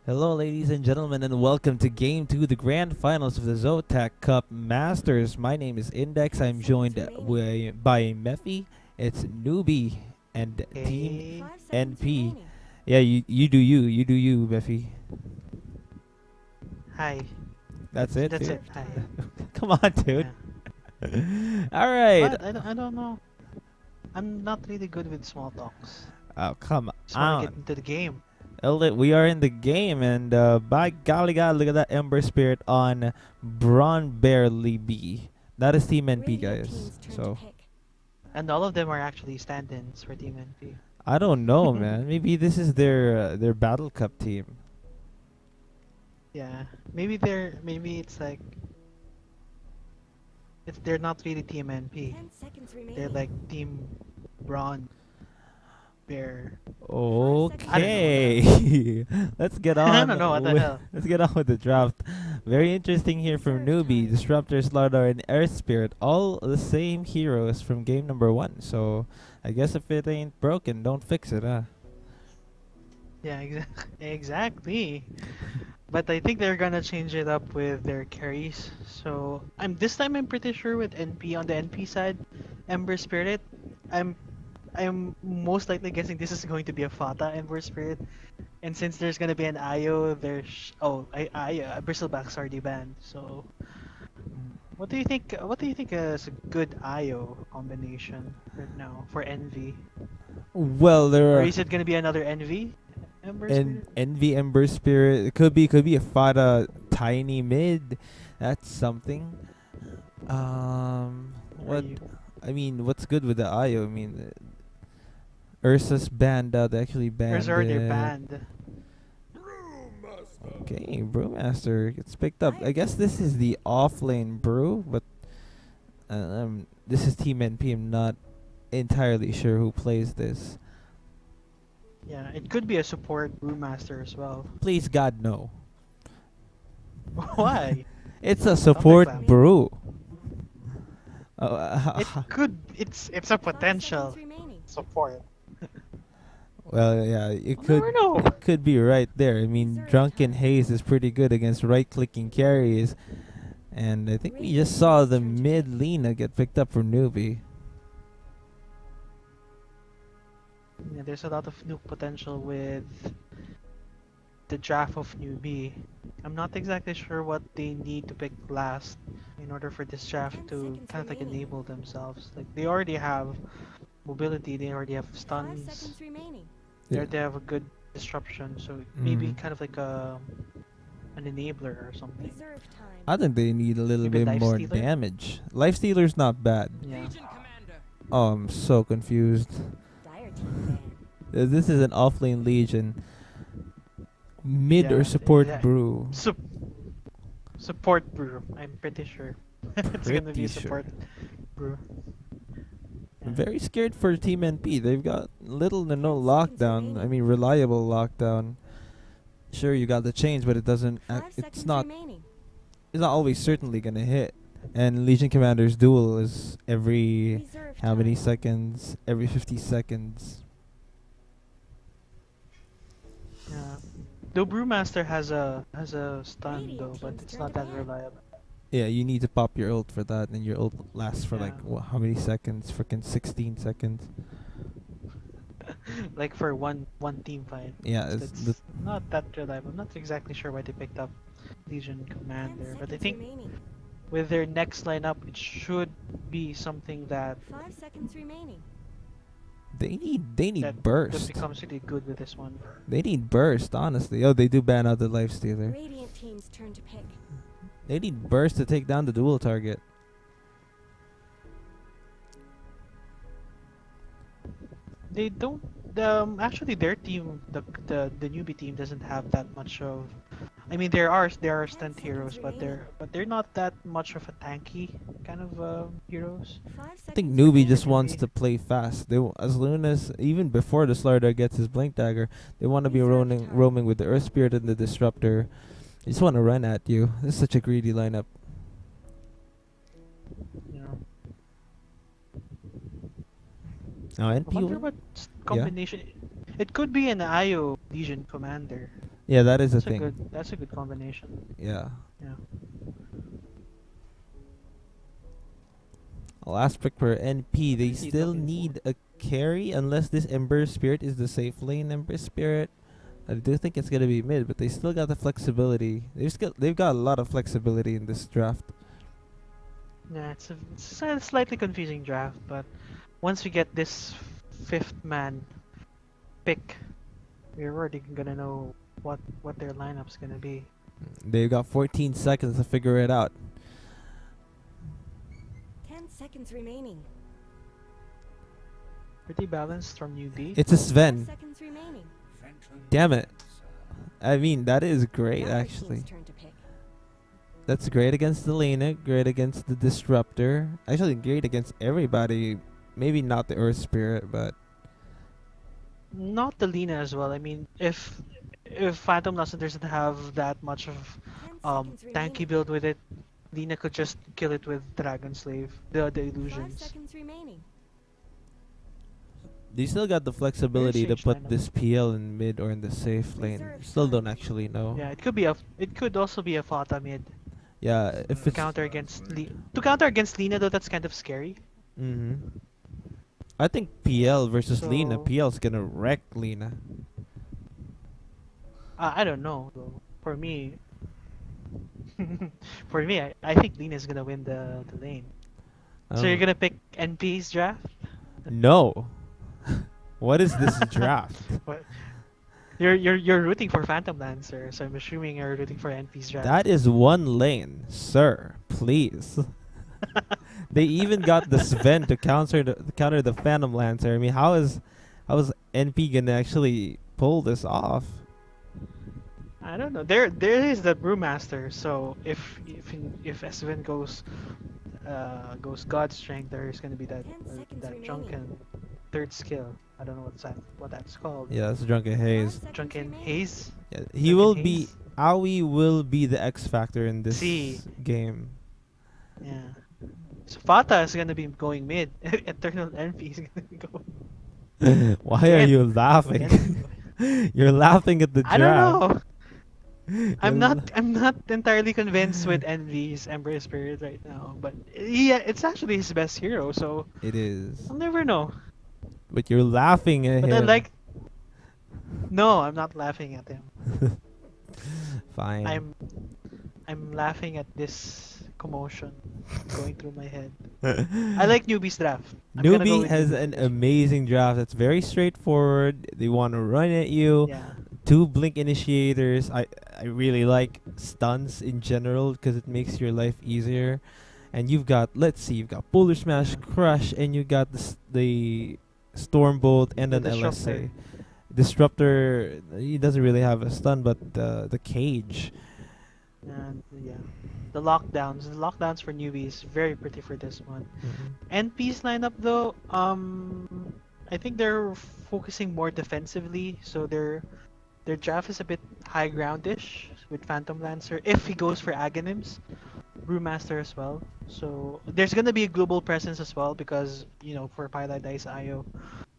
Hello, ladies and gentlemen, and welcome to Game 2, the grand finals of the Zotac Cup Masters. My name is Index. I'm joined by Mephy. It's Newbee and Team Hey, NP. Yeah, you do you, Mephy. hi. That's it, That's dude. it. Hi. Come on, dude. Yeah. All right. What? I don't know. I'm not really good with small talks. Oh, come Just want to get on. into the game. We are in the game, and by golly god, look at that Ember Spirit on Braun Barely B. That is Team NP, guys. So And all of them are actually stand-ins for Team NP. I don't know, man. Maybe this is their Battle Cup team. Yeah. Maybe it's like they're not really Team NP. They're like Team Braun Bear. I don't know what the hell. Okay, let's get I on. don't know what the hell. Let's get on with the draft. Very interesting here from Newbee, Disruptor, Slardar, and Earth Spirit, all the same heroes from game number 1. So I guess if it ain't broken, don't fix it, huh? Yeah, exactly. But I think they're gonna change it up with their carries. So this time I'm pretty sure with NP on the NP side, Ember Spirit. I'm I'm most likely guessing this is going to be a Fata Ember Spirit. And since there's gonna be an Io, Bristlebacks already banned. So what do you think? What do you think is a good Io combination right now for Envy? Well, Or there are is it gonna be another Envy Ember Spirit? Envy Ember Spirit. It could be a Fada tiny mid. That's something. Are What you? I mean, what's good with the IO? I mean, Ursa's banned out. They actually Where's banned already it. banned? Okay, Brewmaster gets picked up. I guess this is the offlane Brew, but this is Team NP. I'm not entirely sure who plays this. Yeah, it could be a support brewmaster as well. Please God, no. Why? It's a support Thunderclap. Brew. It could. It's a potential support. Well, yeah, it You could never know. it could be right there. I mean, Drunken Haze is pretty good against right-clicking carries, and I think we just saw the mid Lena get picked up for Newbie. Yeah, there's a lot of nuke potential with the draft of Newbee. I'm not exactly sure what they need to pick last in order for this draft to kind of like enable themselves. Like they already have mobility, they already have stuns, Yeah. they have a good disruption, so maybe Mm. kind of like an enabler or something. I think they need a little Maybe bit Life more Stealer? damage. Life Stealer's not bad. Yeah. Oh, I'm so confused. This is an offlane Legion. Mid or Yeah, support yeah. Brew? Support brew. I'm pretty sure it's gonna be Pretty sure. support brew. I'm Yeah. very scared for Team NP. They've got little to no lockdown. I mean, reliable lockdown. Sure, you got the change, but it doesn't. It's not. It's not always certainly gonna hit. And Legion Commander's duel is every how many seconds? Every 50 seconds. Yeah. The brewmaster has a stun though, but it's not that reliable. Yeah, you need to pop your ult for that, and your ult lasts for like Yeah. how many seconds? Freaking 16 seconds. Like for one team fight. Yeah, So it's it's not that reliable. I'm not exactly sure why they picked up Legion Commander, but I think with their next lineup, it should be something that they need that burst. becomes really good with this one. They need burst, honestly. Oh, they do ban out the life stealer. They need burst to take down the dual target. They don't. Actually, their team, the newbie team, doesn't have that much of. I mean, there are stunt heroes, but they're not that much of a tanky kind of heroes. I think Newbie just Can wants be. to play fast. As soon as even before the Slardar gets his blink dagger, they want to be roaming with the Earth Spirit and the Disruptor. They just want to run at you. This is such a greedy lineup. You know, Now I NP, wonder what combination. It could be an IO Legion Commander. Yeah, that is a thing. That's a good combination. Yeah. Yeah. Last pick for NP. They What are you still looking need a carry unless this Ember Spirit is the safe lane Ember Spirit. I do think it's gonna be mid, but they still got the flexibility. They've got a lot of flexibility in this draft. Yeah, it's a slightly confusing draft, but once we get this fifth man pick, we're already gonna know what their lineup's gonna be. They've got 14 seconds to figure it out. 10 seconds remaining. Pretty balanced from Newbee. It's a 5 Sven. seconds remaining. Damn it. I mean, that is great, Now their actually. team's turn to pick. That's great against the Lena, great against the Disruptor. Actually, great against everybody. Maybe not the Earth Spirit, but Not the Lina as well. I mean, if Phantom Lesson doesn't have that much of 10 seconds tanky remaining. build with it, Lina could just kill it with Dragon Slave, the 5 illusions. seconds remaining. they still got the flexibility to strange put lineup. this PL in mid or in the safe lane. Reserve Still don't time. actually know. Yeah, it could also be a Fata mid Yeah, if to it's counter against Lina though. That's kind of scary. I think PL versus Lena. So- PL's gonna wreck Lena. I don't know though. For me, I think Lina's gonna win the lane. I So don't you're know. gonna pick NP's draft? No. What is this draft? What? You're rooting for Phantom Lancer, so I'm assuming you're rooting for NP's draft. That is one lane, sir. Please. They even got the Sven to counter the Phantom Lancer. I mean, how is NP gonna actually pull this off? I don't know. There is the Brewmaster. So if Sven goes God Strength, there's gonna be 10 seconds that remaining. drunken third skill. I don't know what that's called. Yeah, that's Drunken 5 Haze. seconds Drunken remaining. Haze. Yeah, he Drunken will be Haze? Aoi will be the X factor in this See. game. Yeah. So Fata is gonna be going mid. Eternal NP is gonna go. Why are Again. you laughing? You're laughing at the draft. I don't know. I'm You're not entirely convinced with Envy's Ember Spirit right now, but yeah, it's actually his best hero, so It is. I'll never know. But you're laughing at But I him. like. No, I'm not laughing at him. Fine. I'm laughing at this commotion going through my head. I like Newbie's draft. I'm gonna go Newbie with has Newbie for an this one. amazing draft that's very straightforward. They want to run at you. Yeah. 2 blink initiators. I really like stuns in general because it makes your life easier. And you've got, let's see, you've got Boulder Smash, Yeah. Crush, and you got the Stormbolt and The an Disruptor. LSA. Disruptor, he doesn't really have a stun, but the cage. And yeah. The lockdowns for newbies, very pretty for this one. NP's lineup though, I think they're focusing more defensively, so their draft is a bit high groundish with Phantom Lancer if he goes for Aghanims, Brewmaster as well. So there's gonna be a global presence as well because for Pilot Dice IO.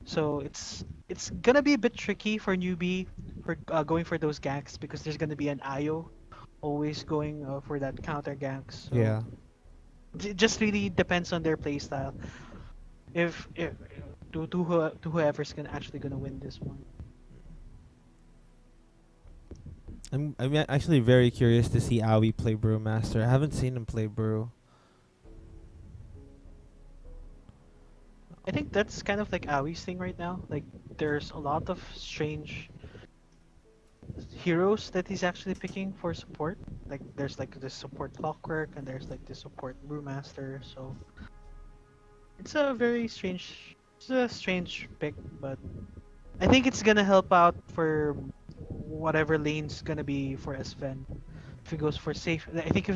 So it's gonna be a bit tricky for newbie for going for those ganks because there's gonna be an IO always going for that counter ganks. So Yeah. it just really depends on their playstyle. If to whoever's actually gonna win this one. I'm actually very curious to see Aoi play Brewmaster. I haven't seen him play Brew. I think that's kind of like Aoi's thing right now. Like there's a lot of strange heroes that he's actually picking for support. Like there's like the support Clockwork and there's like the support Brewmaster. So it's a strange pick, but I think it's gonna help out for whatever lane's gonna be for Sven. If he goes for safe, I think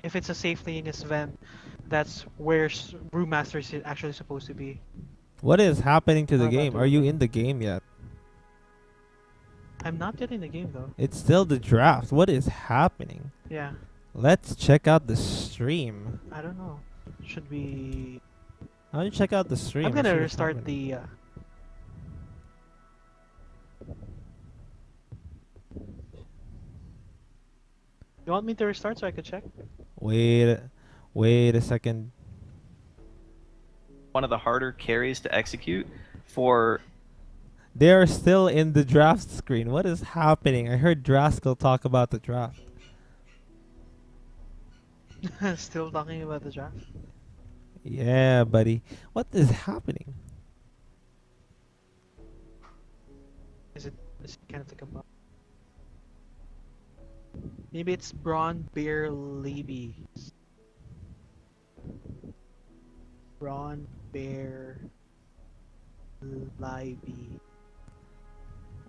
if it's a safe lane Sven, that's where Brewmaster is actually supposed to be. What is happening to the How about game? the Are you Ruben? in the game yet? I'm not yet in the game though. It's still the draft. What is happening? Yeah, Let's check out the stream. I don't know. Should we? How do you check out the stream? I'm I gonna see what's restart happening. the. You want me to restart so I could check? Wait a second. One of the harder carries to execute for They are still in the draft screen. What is happening? I heard Draskell talk about the draft. Still talking about the draft. Yeah, buddy. What is happening? Is it kind of like a maybe it's Braun Bear Levy. Braun Bear Levy.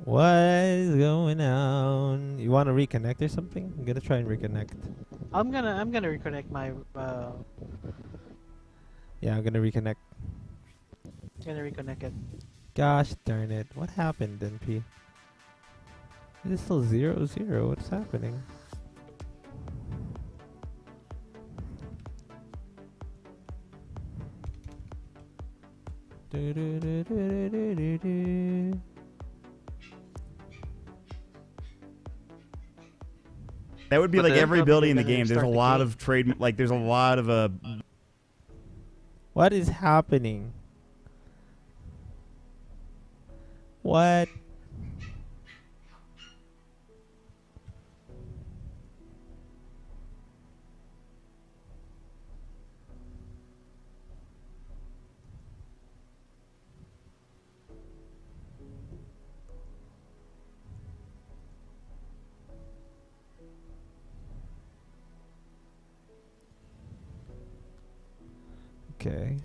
What is going on? You want to reconnect or something? I'm gonna try and reconnect. I'm gonna reconnect my Yeah, I'm gonna reconnect. gonna reconnect it. Gosh darn it! What happened, NP? It is still 0-0. What's happening? Do, do, do, do, do, do, do. That would be But like then- every Probably ability in the gonna game. There's a restart the lot game. of trade, like there's a lot of What is happening? What? Okay.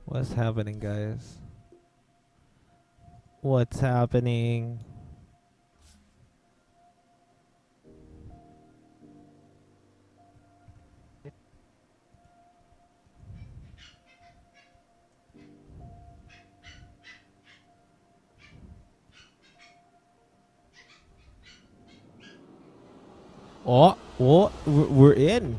What's happening, guys? What's happening? Oh, we're in.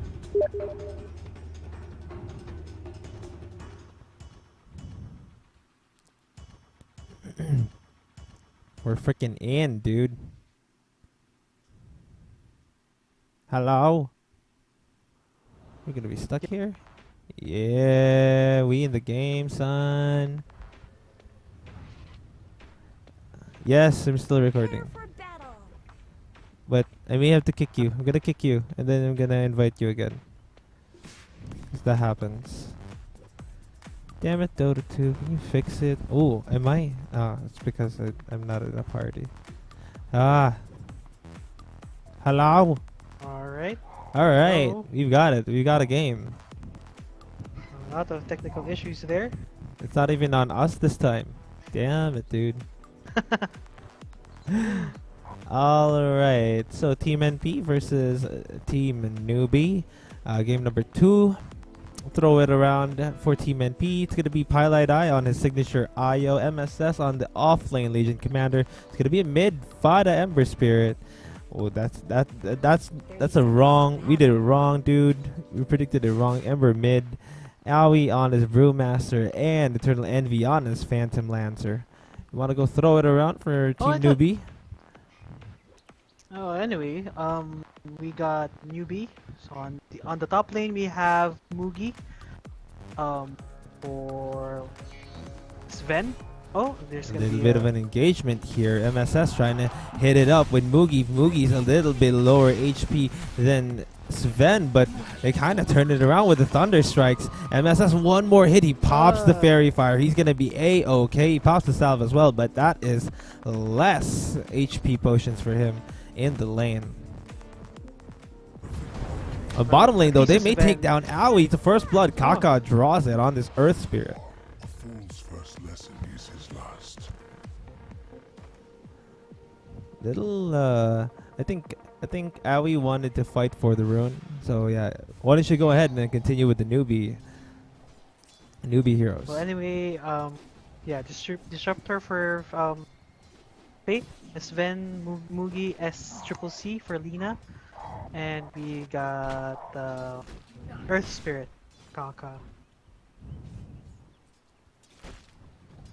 We're freaking in, dude. Hello? We're gonna be stuck here? Yeah, we in the game, son. Yes, I'm still recording. Prepare for battle. But I may have to kick you. I'm gonna kick you, and then I'm gonna invite you again. If that happens. Damn it, Dota 2. Can you fix it? Oh, am I? Ah, it's because I'm not in a party. Ah. Hello? Alright. Alright. Hello? We've got it. We got a game. A lot of technical issues there. It's not even on us this time. Damn it, dude. Alright. So, Team NP versus Team Newbee. Game number 2. Throw it around for Team NP. It's gonna be Pilot Eye on his signature IO, MSS on the offlane Legion Commander. It's gonna be a mid Fada Ember Spirit. Oh, that's a wrong. We did it wrong, dude. We predicted it wrong. Ember mid, Aoi on his Brewmaster, and Eternal Envy on his Phantom Lancer. You wanna go throw it around for Oh, I Team thought- Newbee? Oh, anyway, we got Newbee. So on the top lane we have Mugi. For Sven. Oh, there's A gonna little be bit of an engagement here. MSS trying to hit it up with Mugi. Mugi's a little bit lower HP than Sven, but they kind of turned it around with the Thunder Strikes. MSS one more hit. He pops the Fairy Fire. He's going to be A-okay. He pops the Salve as well, but that is less HP potions for him in the lane. On bottom lane, though, they may take down Aoi to first blood. Kaka draws it on this Earth Spirit. A fool's first lesson is his last. Little, I think Aoi wanted to fight for the rune. So yeah, why don't you go ahead and then continue with the newbie heroes. Well, anyway, yeah, Disruptor for Fate, Sven, Mugi, SCCC for Lina, and we got Earth Spirit, Kaka.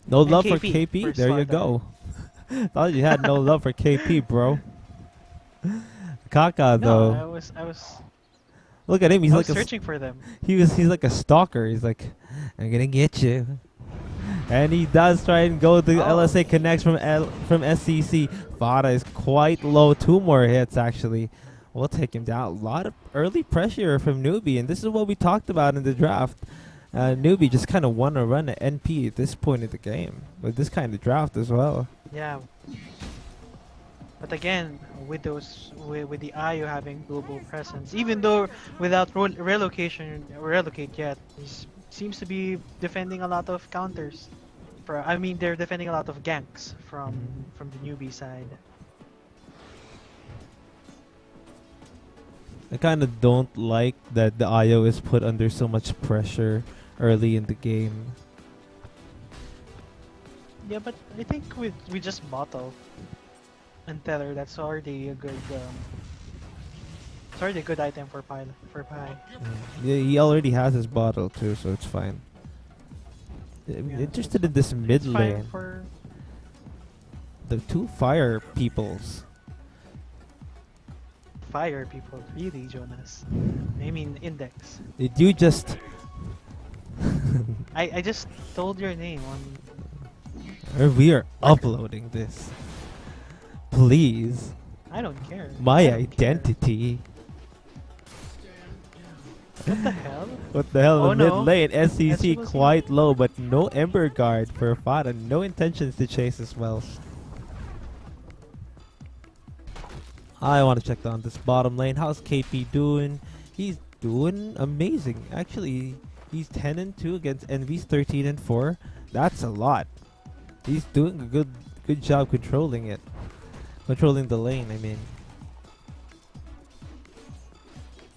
No And love for KP KP. for There you Slaughter. go. Thought you had no love for KP, bro. Kaka No, though, I was look at him. He's I like was searching for them. he's like a stalker. He's like, I'm gonna get you. And he does try and go. The Oh. LSA connects from SCC. Fada is quite low. 2 more hits actually. We'll take him down. A lot of early pressure from Newbee, and this is what we talked about in the draft. Newbie just kind of won a run at NP at this point in the game, with this kind of draft as well. Yeah. But again, with with the IO having global presence, even though without relocate yet, seems to be defending a lot of counters. I mean, they're defending a lot of ganks from the newbie side. I kind of don't like that the IO is put under so much pressure early in the game. Yeah, but I think we just bottle and tether. That's already a good. It's already a good item for Pi. Yeah, he already has his bottle too, so it's fine. I'm Yeah, interested in this mid It's fine lane. for The 2 fire peoples. fire people, really, Jonas. I mean, Index. Did you just? I just told your name on. Or we are uploading this. Please, I don't care. my I don't care. identity. What the hell? What the hell? Oh, The mid no. lane, SCC That's what quite low, but no Ember Guard for Fada. No intentions to chase as well. I want to check down this bottom lane. How's KP doing? He's doing amazing. Actually, he's 10-2 against Envy's 13-4. That's a lot. He's doing a good job controlling it. Controlling the lane, I mean.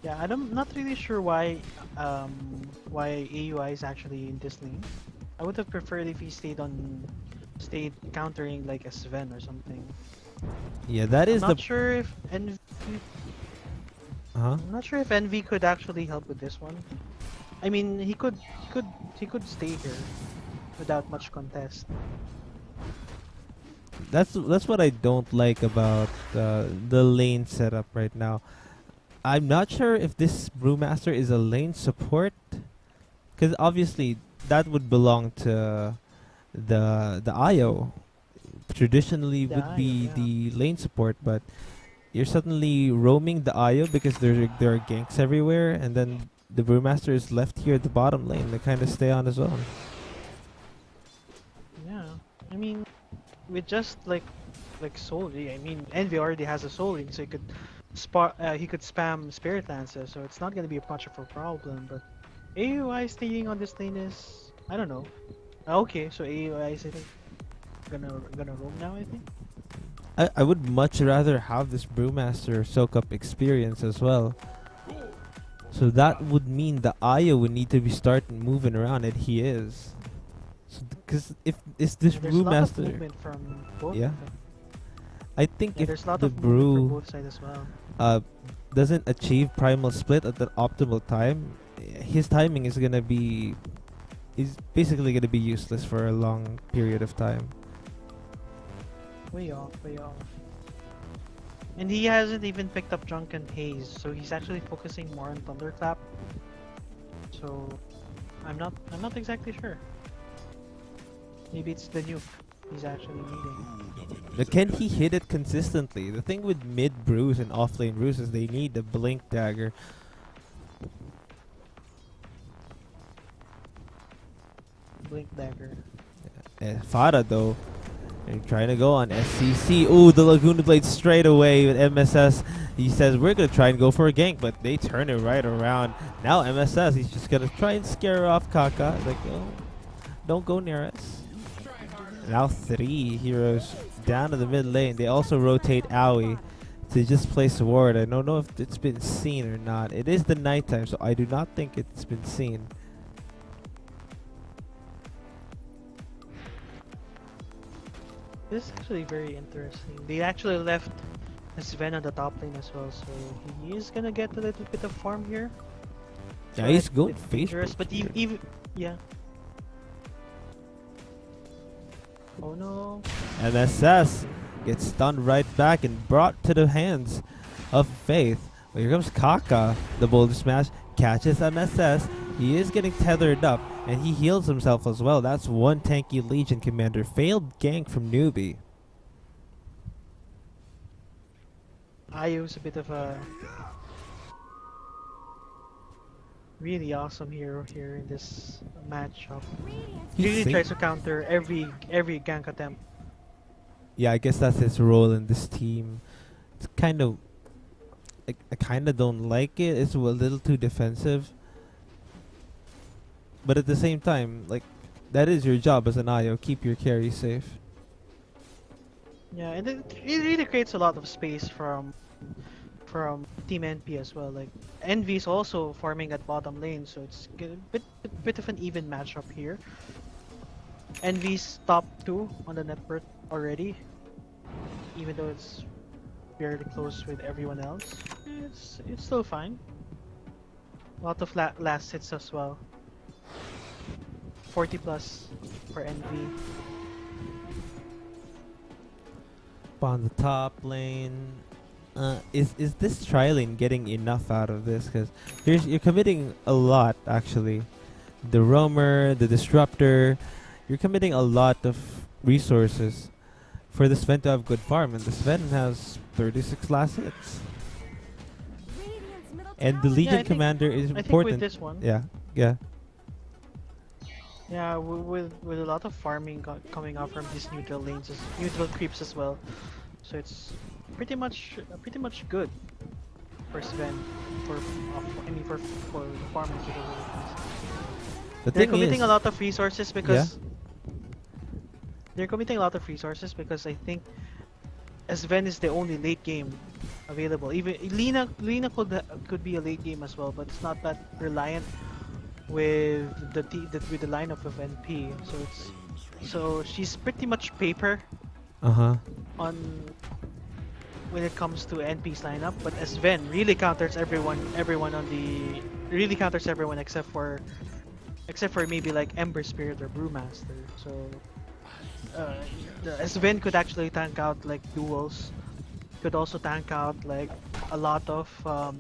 Yeah, I'm not really sure why AUI is actually in this lane. I would have preferred if he stayed countering like a Sven or something. Yeah, that is I'm the not sure if Envy. I'm not sure if Envy could actually help with this one. I mean, he could stay here without much contest. That's what I don't like about the lane setup right now. I'm not sure if this Brewmaster is a lane support, because obviously that would belong to the IO. Traditionally The would be IO, yeah. the lane support, but you're suddenly roaming the IO because there are ganks everywhere, and then the Brewmaster is left here at the bottom lane to kind of stay on his own. Yeah, I mean, with just like Soul Ring, I mean, Envy already has a Soul Ring, so he could spam Spirit Lances, so it's not gonna be much of a problem. But AUI staying on this lane is, I don't know. Okay, so AUI is I think gonna roam now. I think. I would much rather have this Brewmaster soak up experience as well. So that would mean the IO would need to be starting moving around, and he is. Because if it's this And there's a lot of Brewmaster, movement from both. Yeah. of them. I think Yeah, if there's a lot the of movement from Brew both sides as well. doesn't achieve primal split at the optimal time, his timing is basically gonna be useless for a long period of time. Way off, way off. And he hasn't even picked up Drunken Haze, so he's actually focusing more on Thunderclap. So I'm not exactly sure. Maybe it's the nuke he's actually needing. But can he hit it consistently? The thing with mid brews and off lane brews is they need the blink dagger. Blink Dagger. Fada though, they're trying to go on SCC. Ooh, the Laguna Blade straight away with MSS. He says we're gonna try and go for a gank, but they turn it right around. Now MSS, he's just gonna try and scare off Kaka. Like, oh, don't go near us. Now 3 heroes down to the mid lane. They also rotate Aoi to just place a ward. I don't know if it's been seen or not. It is the nighttime, so I do not think it's been seen. This is actually very interesting. They actually left Sven on the top lane as well, so he is gonna get a little bit of farm here. Yeah, he's It's going dangerous, Facebook. but even yeah. Oh no. MSS gets stunned right back and brought to the hands of Faith. Well, here comes Kaka. The boulder smash catches MSS. He is getting tethered up, and he heals himself as well. That's one tanky Legion commander. Failed gank from Newbee. Ayu's a bit of a really awesome hero here in this matchup. He really He's tries to counter every gank attempt. Yeah, I guess that's his role in this team. It's kind of, I kind of don't like it. It's a little too defensive. But at the same time, like, that is your job as an IO. Keep your carry safe. Yeah, and it really creates a lot of space from Team NP as well. Like Envy is also farming at bottom lane, so it's a bit of an even matchup here. Envy's top 2 on the net worth already, even though it's fairly close with everyone else. It's still fine. A lot of last hits as well. 40 plus for Envy. On the top lane, is this tri-lane getting enough out of this? Because you're committing a lot actually. The roamer, the disruptor, you're committing a lot of resources for the Sven to have good farm, and the Sven has 36 last hits. Radiant's middle And the tower Legion I think- commander is I think important. with this one, Yeah, yeah. yeah, with a lot of farming coming out from these neutral lanes, neutral creeps as well. So it's pretty much good for Sven for the farming capabilities. The They're thing committing is, a lot of resources because they're committing a lot of resources because I think Sven is the only late game available. Even Lina could be a late game as well, but it's not that reliant with with the lineup of NP. So she's pretty much paper on when it comes to NP's lineup, but Sven really counters everyone except for maybe like Ember Spirit or Brewmaster. So the Sven could actually tank out like duels, could also tank out like a lot of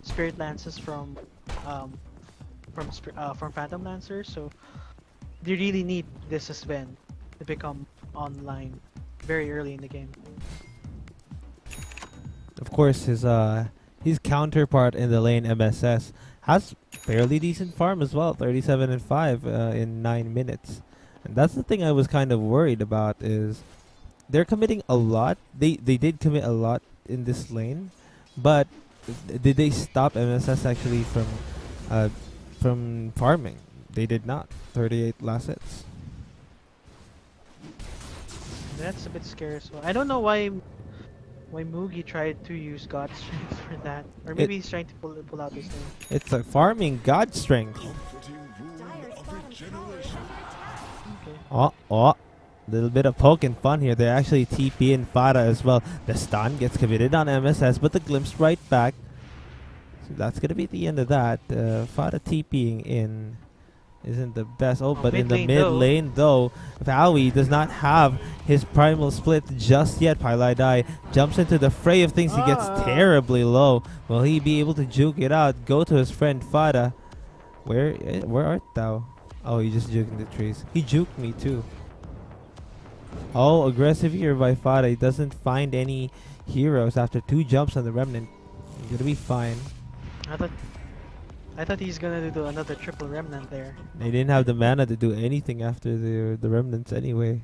Spirit Lances from Phantom Lancers. So they really need this Sven to become online very early in the game. of course, his counterpart in the lane, MSS, has fairly decent farm as well, 37 and 5 in 9 minutes. And that's the thing I was kind of worried about, is they're committing a lot. They did commit a lot in this lane, but did they stop MSS actually from farming? They did not. 38 last hits. That's a bit scary. So I don't know why Mugi tried to use God's Strength for that, or maybe he's trying to pull out his thing. It's like farming God strength. Comforting rule Dire's of bottom regeneration. Okay. Oh, little bit of poking fun here. They actually TP in Fada as well. The stun gets committed on MSS, but the glimpse right back. So that's gonna be the end of that. Fada TPing in isn't the best. Oh, but in the mid mid lane lane though, Vowie does not have his primal split just yet. Pylai jumps into the fray of things. He gets terribly low. Will he be able to juke it out? Go to his friend Fada. Where art thou? Oh, he just juking the trees. He juked me too. Oh, aggressive here by Fada. He doesn't find any heroes after 2 jumps on the Remnant. He's gonna be fine. I thought he's gonna do another triple remnant there. They didn't have the mana to do anything after the Remnants anyway.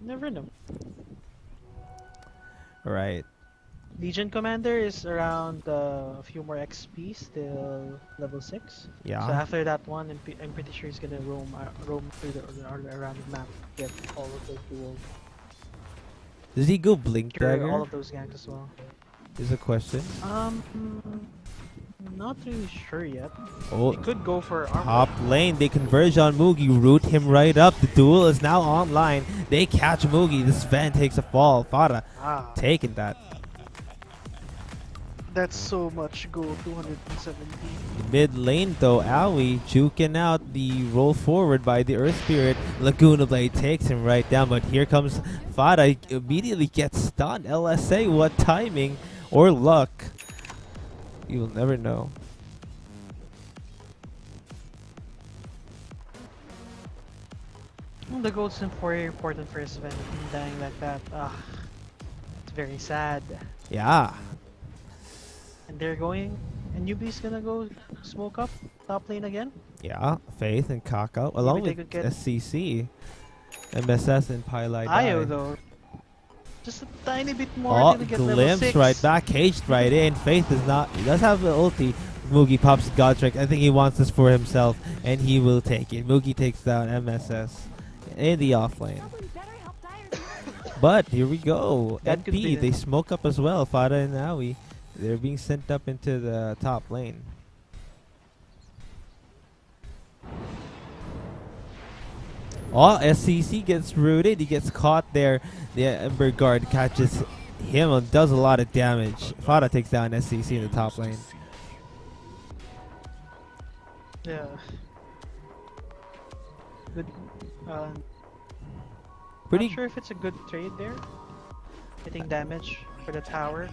Never know. Alright. Legion Commander is around a few more XP, still level 6. Yeah. So after that one, I'm pretty sure he's gonna roam through around the map, get all of those duels, Does he go Blink cure all Dagger? of those ganks as well. Is a question. Not really sure yet. Oh, He could go for armor. top lane. They converge on Mugi. Root him right up. The duel is now online. They catch Mugi. This Sven takes a fall. Fada Ah, taking that. That's so much gold, 270. Mid lane though, Aoi juking out the roll forward by the Earth Spirit. Laguna Blade takes him right down, but here comes Fada, immediately gets stunned. LSA, what timing or luck? You will never know. The gold's very important for his event. Him dying like that, it's very sad. Yeah. And they're going, and Newbee's gonna go smoke up top lane again. Yeah, Faith and Kaka, along they with could get SCC, MSS and Pylai. Ayo though, just a tiny bit more. Oh, to get level glimpse 6. right back, caged right in. Faith is not, he does have the ulti. Moogie pops Godric. I think he wants this for himself, and he will take it. Moogie takes down MSS in the offlane. Someone better help Dyer's But here we go. That could be NP, they smoke up as well. Fada and Aoi, they're being sent up into the top lane. Oh, SCC gets rooted. He gets caught there. The Ember Guard catches him and does a lot of damage. Fada takes down SCC in the top lane. Yeah. Good. Pretty Not sure if it's a good trade there. Hitting damage for the tower.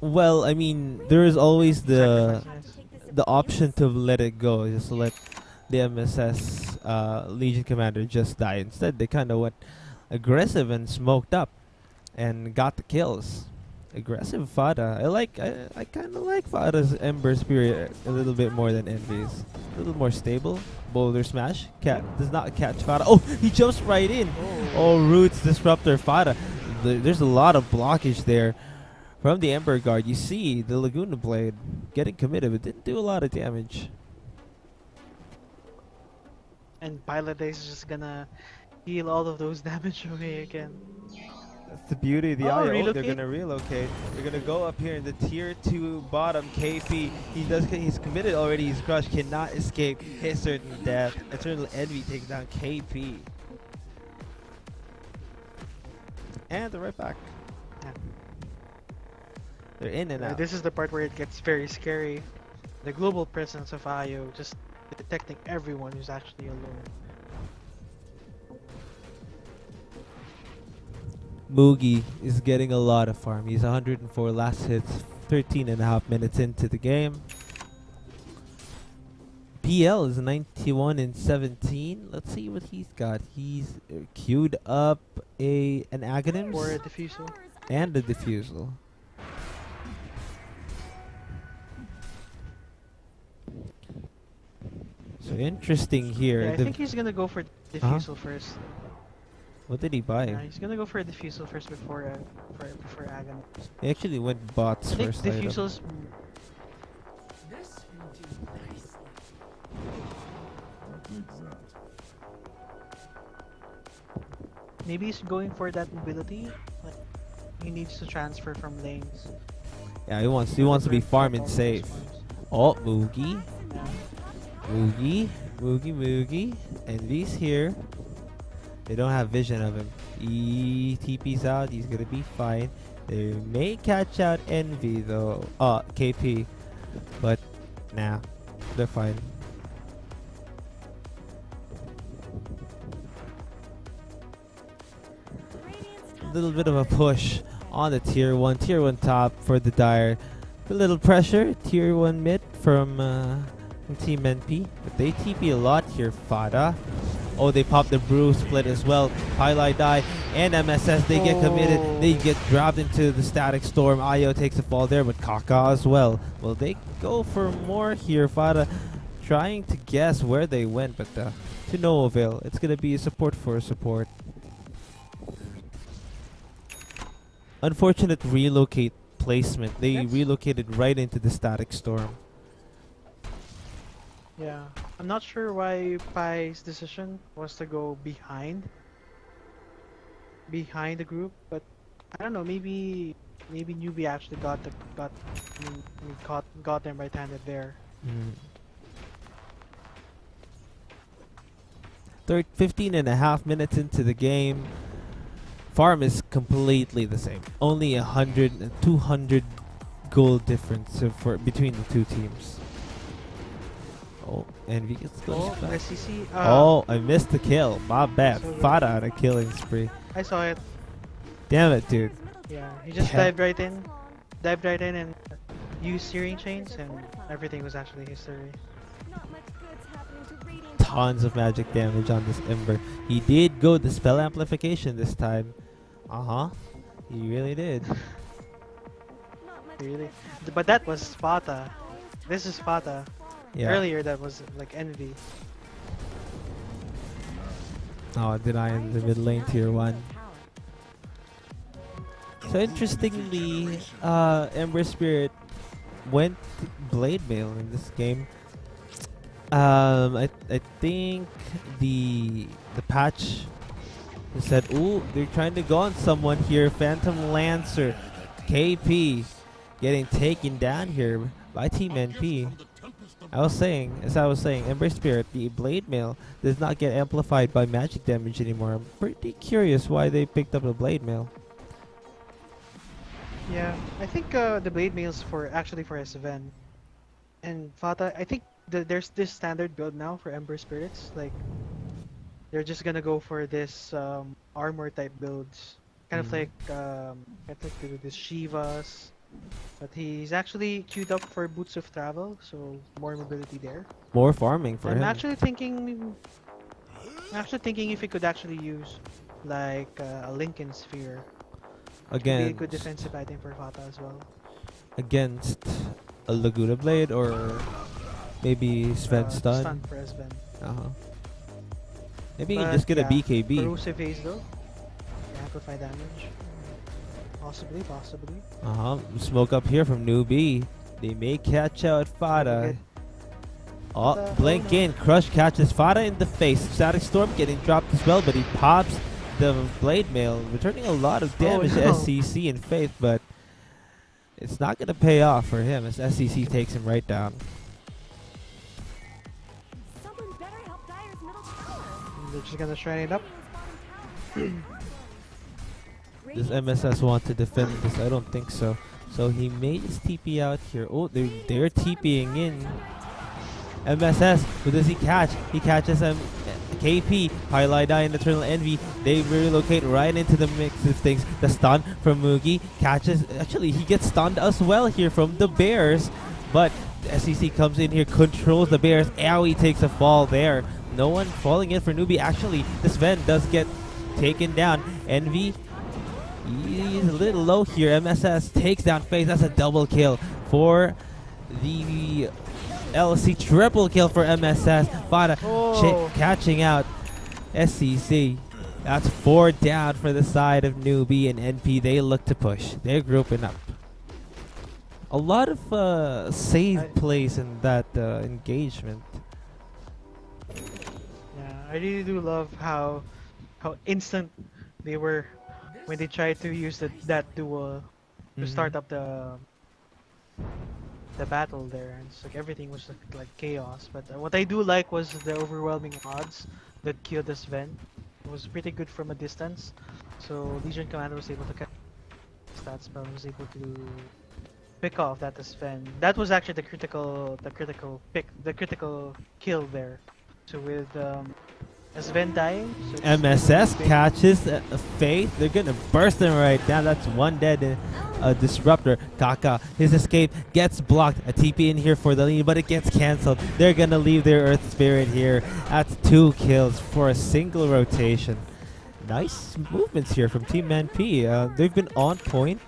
well. I mean, there is always the Sacrifice. option to let it go. Just let the MSS Legion Commander just die. Instead, they kind of went aggressive and smoked up and got the kills. Aggressive Fada. I kind of like Fada's Ember Spirit a little bit more than Envy's. A little more stable. Boulder Smash. Cat does not catch Fada. Oh, he jumps right in. Oh, Roots Disruptor Fada. There's a lot of blockage there from the Ember Guard. You see the Laguna Blade getting committed, but didn't do a lot of damage. And Pilot Days is just gonna heal all of those damage away again. That's the beauty of the Oh, IO. They're relocate? gonna relocate. They're gonna go up here in the tier 2 bottom. KP. He's committed already. He's crushed. Cannot escape his certain death. Eternal Envy takes down KP. And they're right back. Yeah. They're in and out. This is the part where it gets very scary. The global presence of IO just detecting everyone who's actually alone. Moogie is getting a lot of farm. He's 104 last hits, 13 and a half minutes into the game. PL is 91 and 17. Let's see what he's got. He's queued up an Or a Aghanims diffusal. and a Diffusal. So interesting here. Yeah, I think he's gonna go for diffusal first. What did he buy? Yeah, he's gonna go for a diffusal first before before Agon. He actually went bots I think first. item. diffusal's maybe he's going for that mobility. Like he needs to transfer from lanes. Yeah, he wants to be farming safe. Oh, Moogie. Yeah. Moogie. Envy's here. They don't have vision of him. He TP's out. He's gonna be fine. They may catch out Envy though. KP. But nah, they're fine. A little bit of a push on the tier 1 top for the Dire. A little pressure, tier 1 mid from Team NP. But they TP a lot here, Fada. Oh, they pop the brew split as well. Pylai die and MSS, they get committed. They get dropped into the static storm. IO takes a fall there, but Kaka as well. Well, they go for more here. Fada trying to guess where they went, but to no avail. It's going to be a support for a support. Unfortunate relocate placement. They relocated right into the static storm. Yeah. I'm not sure why Pai's decision was to go behind the group, but I don't know, maybe Newbee actually got them right-handed there. 15 and a half minutes into the game. Farm is completely the same. Only 100 and 200 goal difference for between the two teams. Oh, Envy gets Oh, goes back. SCC. Oh, I missed the kill. My bad. So good. Fada on a killing spree. I saw it. Damn it, dude. Yeah, he just Yeah. dived right in and used searing chains, and everything was actually history. Not much good's happening to Radiant. Tons of magic damage on this Ember. He did go the spell amplification this time. He really did. Not much Really? good's happening But to that was Radiant. Sparta. This is Sparta. Yeah. Earlier that was like Envy. Oh, denying the mid lane tier 1. So interestingly, Ember Spirit went Blade Mail in this game. I think the patch said, ooh, they're trying to go on someone here. Phantom Lancer, KP, getting taken down here by Team NP. As I was saying, Ember Spirit, the Blade Mail does not get amplified by magic damage anymore. I'm pretty curious why they picked up the Blade Mail. Yeah, I think the blade mails for Sven and Fata. I think there's this standard build now for Ember Spirits. Like they're just gonna go for this armor type builds, kind of like this Shivas. But he's actually queued up for Boots of Travel, so more mobility there. More farming for I'm him. actually thinking if he could actually use like a Lincoln Sphere. Could be a Again, good defensive item for Fata as well. against a Laguna Blade or maybe Sven stun. Stun for Sven. Maybe you can But just get yeah, a BKB. Corrosive Haze though. Amplify damage. Possibly. Smoke up here from Newbee. They may catch out Fada. Oh, blink in. Crush catches Fada in the face. Static Storm getting dropped as well, but he pops the Blade Mail, returning a lot of damage to no. SCC in Faith, but it's not going to pay off for him as SCC takes him right down. Someone better help Dire's middle tower. They're just gonna shrine it up. Does MSS want to defend this? I don't think so. So he may just TP out here. Oh, they're TPing in. MSS, who does he catch? He catches KP, Highlight Die, and Eternal Envy. They relocate right into the mix of things. The stun from Mugi catches. Actually, he gets stunned as well here from the Bears. But SEC comes in here, controls the Bears. Ow, he takes a fall there. No one falling in for Newbee. Actually, this Sven does get taken down. Envy, he's a little low here. MSS takes down FaZe. That's a double kill for the LC. Triple kill for MSS. Fada catching out SCC. That's 4 down for the side of Newbee and NP. They look to push. They're grouping up. A lot of save plays in that engagement. Yeah, I really do love how instant they were when they tried to use that duel to start up the battle there. And it's like everything was like chaos. But what I do like was the overwhelming odds that killed the Sven. It was pretty good from a distance. So Legion Commander was able to catch stat spell, was able to pick off that Sven. That was actually the critical kill there. So with Sven dying, so it's MSS big. catches Faith. They're gonna burst him right down. That's one dead disruptor. Kaka, his escape gets blocked. A TP in here for the lead, but it gets cancelled. They're gonna leave their Earth Spirit here. That's 2 kills for a single rotation. Nice movements here from Team NP. They've been on point.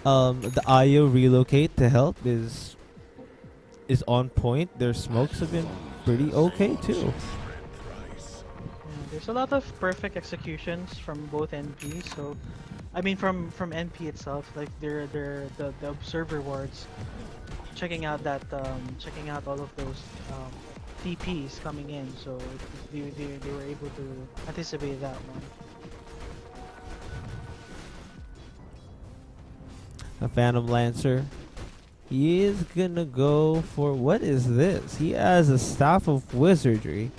The IO relocate to help is on point. Their smokes have been pretty okay too. There's a lot of perfect executions from both NP. So, I mean from NP itself, like the observer wards, checking out all of those TPs coming in. So they were able to anticipate that one. A Phantom Lancer. He is gonna go for, what is this? He has a Staff of Wizardry.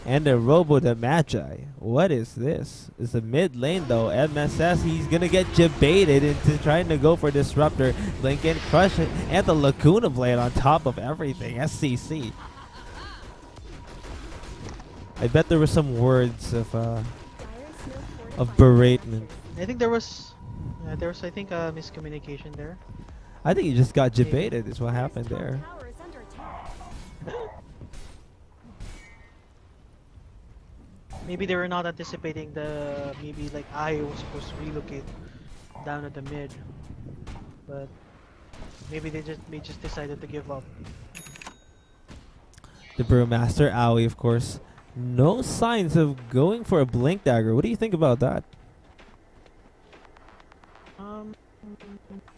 And a Robo the Magi. What is this? It's a mid lane though. MSS, he's gonna get debated into trying to go for Disruptor. Blinken, Crush it, and the Laguna Blade on top of everything. SCC. I bet there were some words of beratement. I think there was, I think a miscommunication there. I think he just got debated is what happened there. Tower is under attack. Maybe they were not anticipating the maybe like Io was supposed to relocate down at the mid, but maybe they just decided to give up. The Brewmaster, Owie, of course. No signs of going for a Blink Dagger. What do you think about that?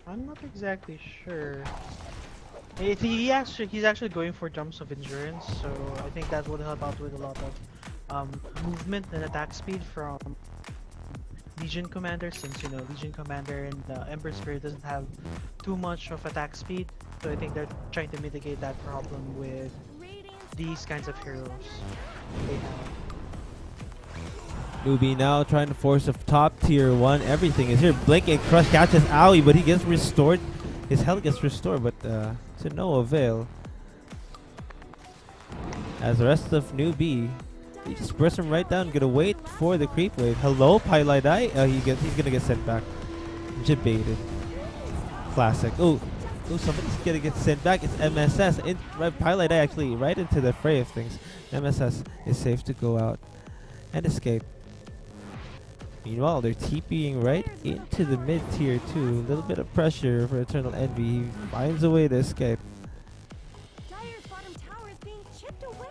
I'm not exactly sure. He's actually going for jumps of endurance, so I think that would help out with a lot of movement and attack speed from Legion Commander, since you know Legion Commander and Ember Spirit doesn't have too much of attack speed, so I think they're trying to mitigate that problem with these kinds of heroes they have. Newbee now trying to force a top tier 1. Everything is here. Blink and Crush catches Owie, but he gets restored. His health gets restored, but to no avail. As the rest of Newbee, he just bursts him right down. Gonna wait for the creep wave. Hello, Pilot Eye. He's gonna get sent back. Debated. Classic. Oh, somebody's gonna get sent back. It's MSS. Pilot Eye actually right into the fray of things. MSS is safe to go out and escape. Meanwhile, they're TPing right into the mid tier 2. A little bit of pressure for Eternal Envy. He finds a way to escape. Dire's bottom tower is being chipped away.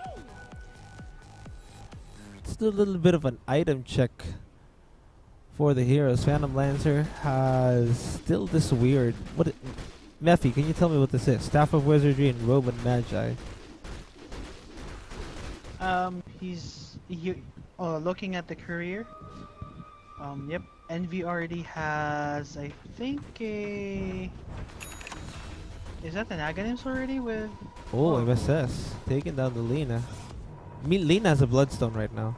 Let's do a little bit of an item check for the heroes. Phantom Lancer has still this weird. Mephy, can you tell me what this is? Staff of Wizardry and Roman Magi. He's looking at the career. Yep, Envy already has, I think, is that an Aghanims already with? Oh, MSS taking down the Lina. I mean, Lina has a Bloodstone right now.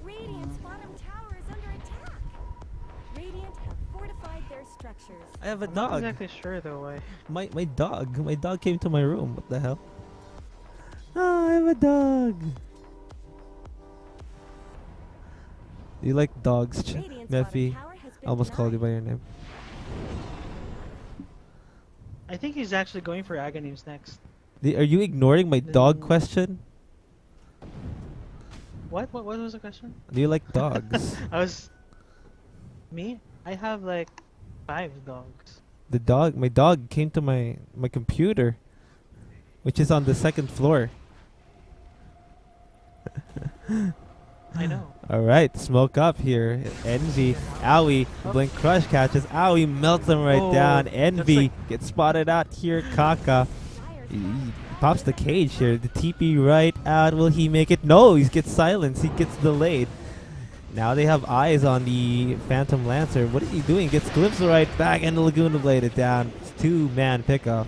Radiant's bottom tower is under attack. Radiant have fortified their structures. I have a I'm not dog. exactly sure though. My dog came to my room. What the hell? Oh, I have a dog. You like dogs, Radiant's Mephy? bottom tower has I been almost called you by denied. your name. I think he's actually going for Aghanims next. Are you ignoring my dog Mm. question? What was the question? Do you like dogs? Me? I have like 5 dogs. My dog came to my computer, which is on the 2nd floor. I know. Alright, smoke up here. Envy, Owie, Blink Crush catches Owie, melts him right Oh, down. that's Envy like- gets spotted out here. Kaka he pops the cage here. The TP right out. Will he make it? No, he gets silenced. He gets delayed. Now they have eyes on the Phantom Lancer. What is he doing? Gets glimpsed right back and the Laguna Blade it down. It's 2-man pickup.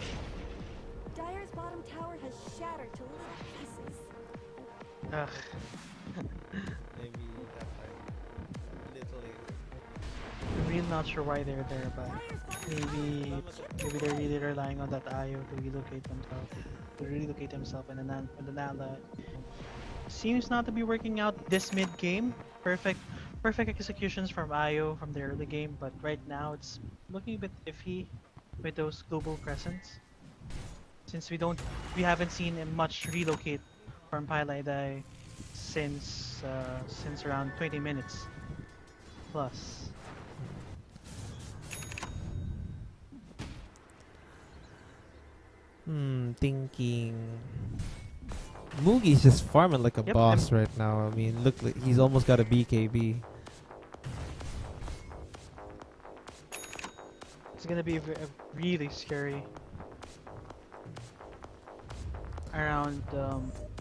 Dire's bottom tower has shattered to little pieces. Ugh. I'm really not sure why they're there, but maybe they're really relying on that Io to relocate himself and an ally. Seems not to be working out this mid game. Perfect executions from Io from the early game, but right now it's looking a bit iffy with those global crescents. Since we haven't seen much relocate from Pylai since around 20 minutes plus. Thinking. Mugi's just farming like a Yep, boss right now. I mean, look, like he's almost got a BKB. It's gonna be really scary. Around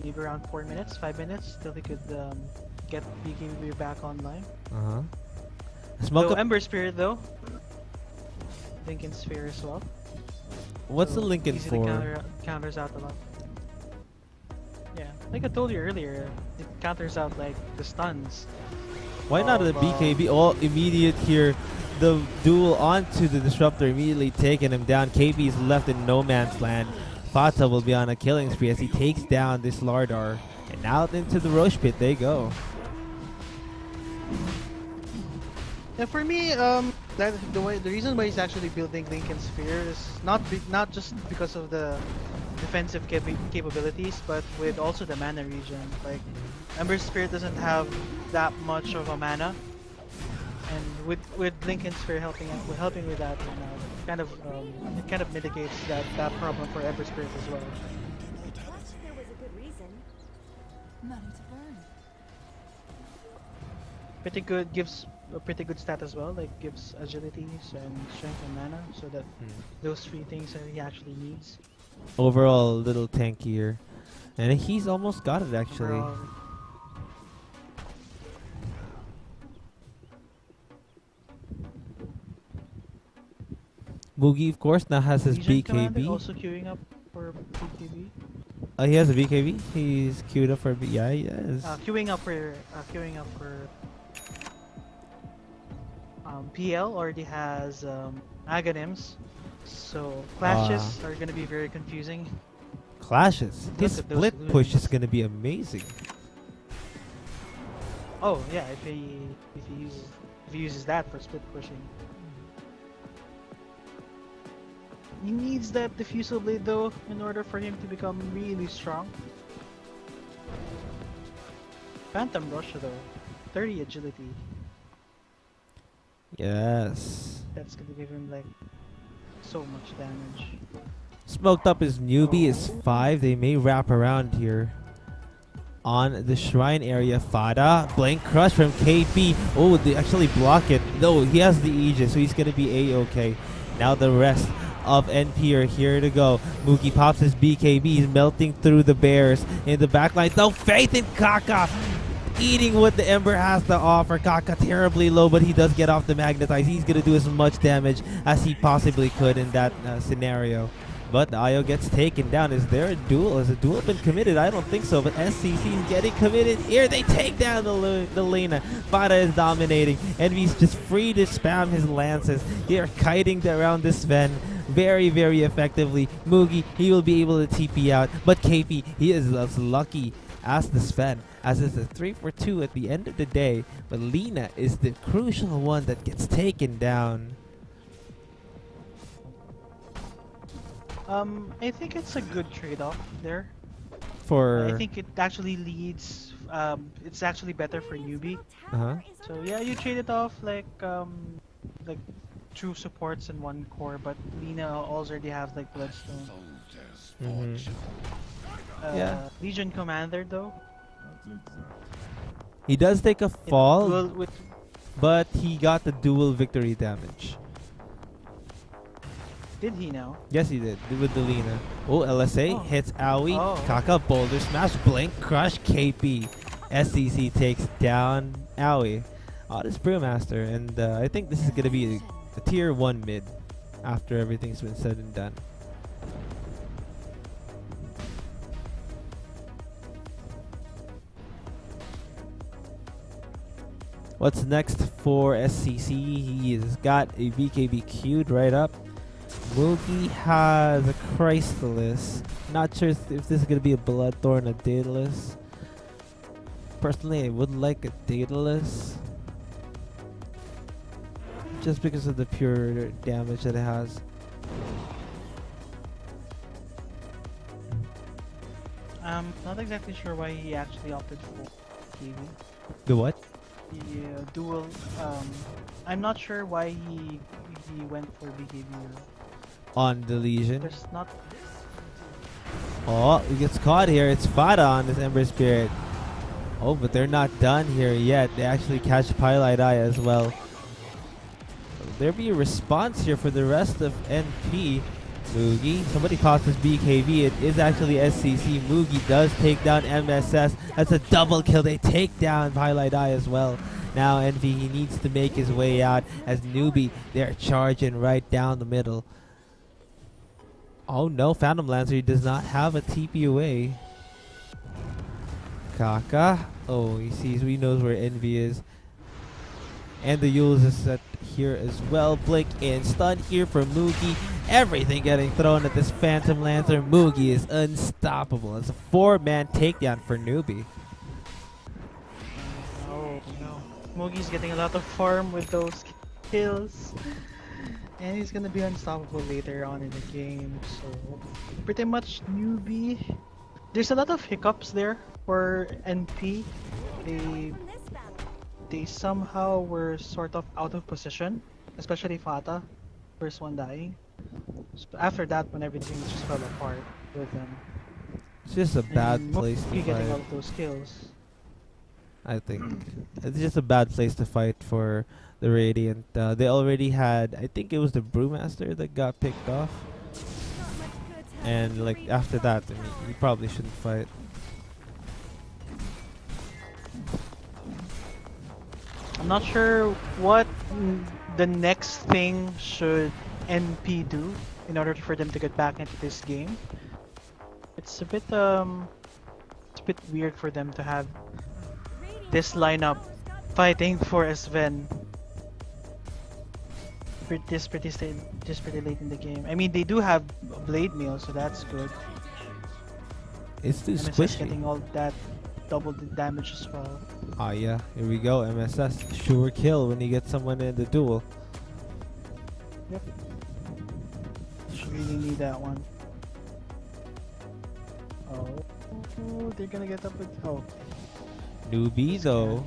maybe around 4 minutes, 5 minutes till they could get BKB back online. Smoke So up. Ember Spirit though, Lincoln Sphere as well. What's So the Lincoln easy for? to counters out a lot. like I told you earlier, it counters out like the stuns. Why not the of, BKB? All immediate here. The duel onto the Disruptor, immediately taking him down. KB is left in no man's land. Fata will be on a killing spree as he takes down this Lardar. And out into the Roche pit they go. Yeah, for me, that the reason why he's actually building Lincoln Sphere is not just because of the defensive capabilities, but with also the mana regen. Like Ember Spirit doesn't have that much of a mana, and with Lincoln Sphere helping with that, it kind of mitigates that problem for Ember Spirit as well. Plus, there was a good reason. Money to burn. Pretty good, gives a pretty good stat as well. Like gives agility and strength and mana, so that those three things that he actually needs. Overall, a little tankier. And he's almost got it actually. Overall, Mugi, of course, now has his Legion Commander BKB. also queuing up for BKB. He has a BKB. He's queued up for yeah, he is. Queuing up for PL already has Aghanims, so clashes are gonna be very confusing. Clashes. His Look at those split push is loons. gonna be amazing. Oh yeah, if he uses that for split pushing. He needs that diffusal blade though in order for him to become really strong. Phantom Rush though, 30 agility. Yes. That's gonna give him like so much damage. Smoked up his newbie is 5. They may wrap around here. On the shrine area, Fada. Blank crush from KP. Oh, they actually block it. No, he has the Aegis, so he's gonna be A-okay. Now the rest of NP are here to go. Mookie pops his BKB. He's melting through the bears in the backline. No faith in Kaka. Eating what the Ember has to offer. Kaka terribly low, but he does get off the magnetize. He's gonna do as much damage as he possibly could in that scenario. But the IO gets taken down. Is there a duel? Has a duel been committed? I don't think so. But SCC is getting committed here. They take down the Lena. Fada is dominating. Envy's just free to spam his lances. They are kiting around this Sven very, very effectively. Mugi, he will be able to TP out. But KP, he is as lucky as the Sven, as it's a 3-for-2 at the end of the day. But Lena is the crucial one that gets taken down. I think it's a good trade-off there. For I think it actually leads. It's actually better for Newbee. uh-huh. So yeah, you trade it off like true supports in one core, but Lena already has like Bloodstone. Yeah. Legion Commander though. He does take a fall, Well, with but he got the dual victory damage. did he now? Yes, he did with the Lena. Oh, LSA Oh. hits Aoi. Oh. Kaka boulder smash, blink crush, KP. SCC takes down Aoi. Oh, this Brewmaster, and I think this is gonna be a tier 1 mid after everything's been said and done. What's next for SCC? He has got a BKB queued right up. Mugi has a Chrysalis. Not sure if this is going to be a Bloodthorn or Daedalus. Personally, I would like a Daedalus. Just because of the pure damage that it has. Not exactly sure why he actually opted for KV. The what? The dual. I'm not sure why he went for BKB. On the Legion. There's not. Oh, he gets caught here. It's Fada on this Ember Spirit. Oh, but they're not done here yet. They actually catch Pylite Eye as well. Will there be a response here for the rest of NP? Mugi. Somebody pops his BKB. It is actually SCC. Mugi does take down MSS. That's a double kill. They take down Pylite Eye as well. Now Envy, he needs to make his way out as Newbee. They're charging right down the middle. Oh no, Phantom Lancer does not have a TP away. Kaka. Oh, he sees. We knows where Envy is. And the Yules is set here as well. Blink and stun here for Moogie. Everything getting thrown at this Phantom Lantern. Moogie is unstoppable. It's a 4-man takedown for Newbee. Oh no. Mogi's getting a lot of farm with those kills. And he's gonna be unstoppable later on in the game. So pretty much Newbie. There's a lot of hiccups there for NP. They somehow were sort of out of position, especially Fata, first one dying. So after that, when everything just fell apart with them. It's just a bad And place to Moogie getting all fight. of those kills. I think it's just a bad place to fight for the Radiant. They already had, I think it was the Brewmaster that got picked off, and like after that, I mean, you probably shouldn't fight. I'm not sure what the next thing should NP do in order for them to get back into this game. It's a bit weird for them to have this lineup fighting for Sven. Just pretty late in the game. I mean, they do have Blade Mail, so that's good. It's too MSS squishy. getting all that double the damage as well. Ah, yeah, here we go. MSS sure kill when you get someone in the duel. Yep. Just really need that one. Oh, they're gonna get up with Newbie though,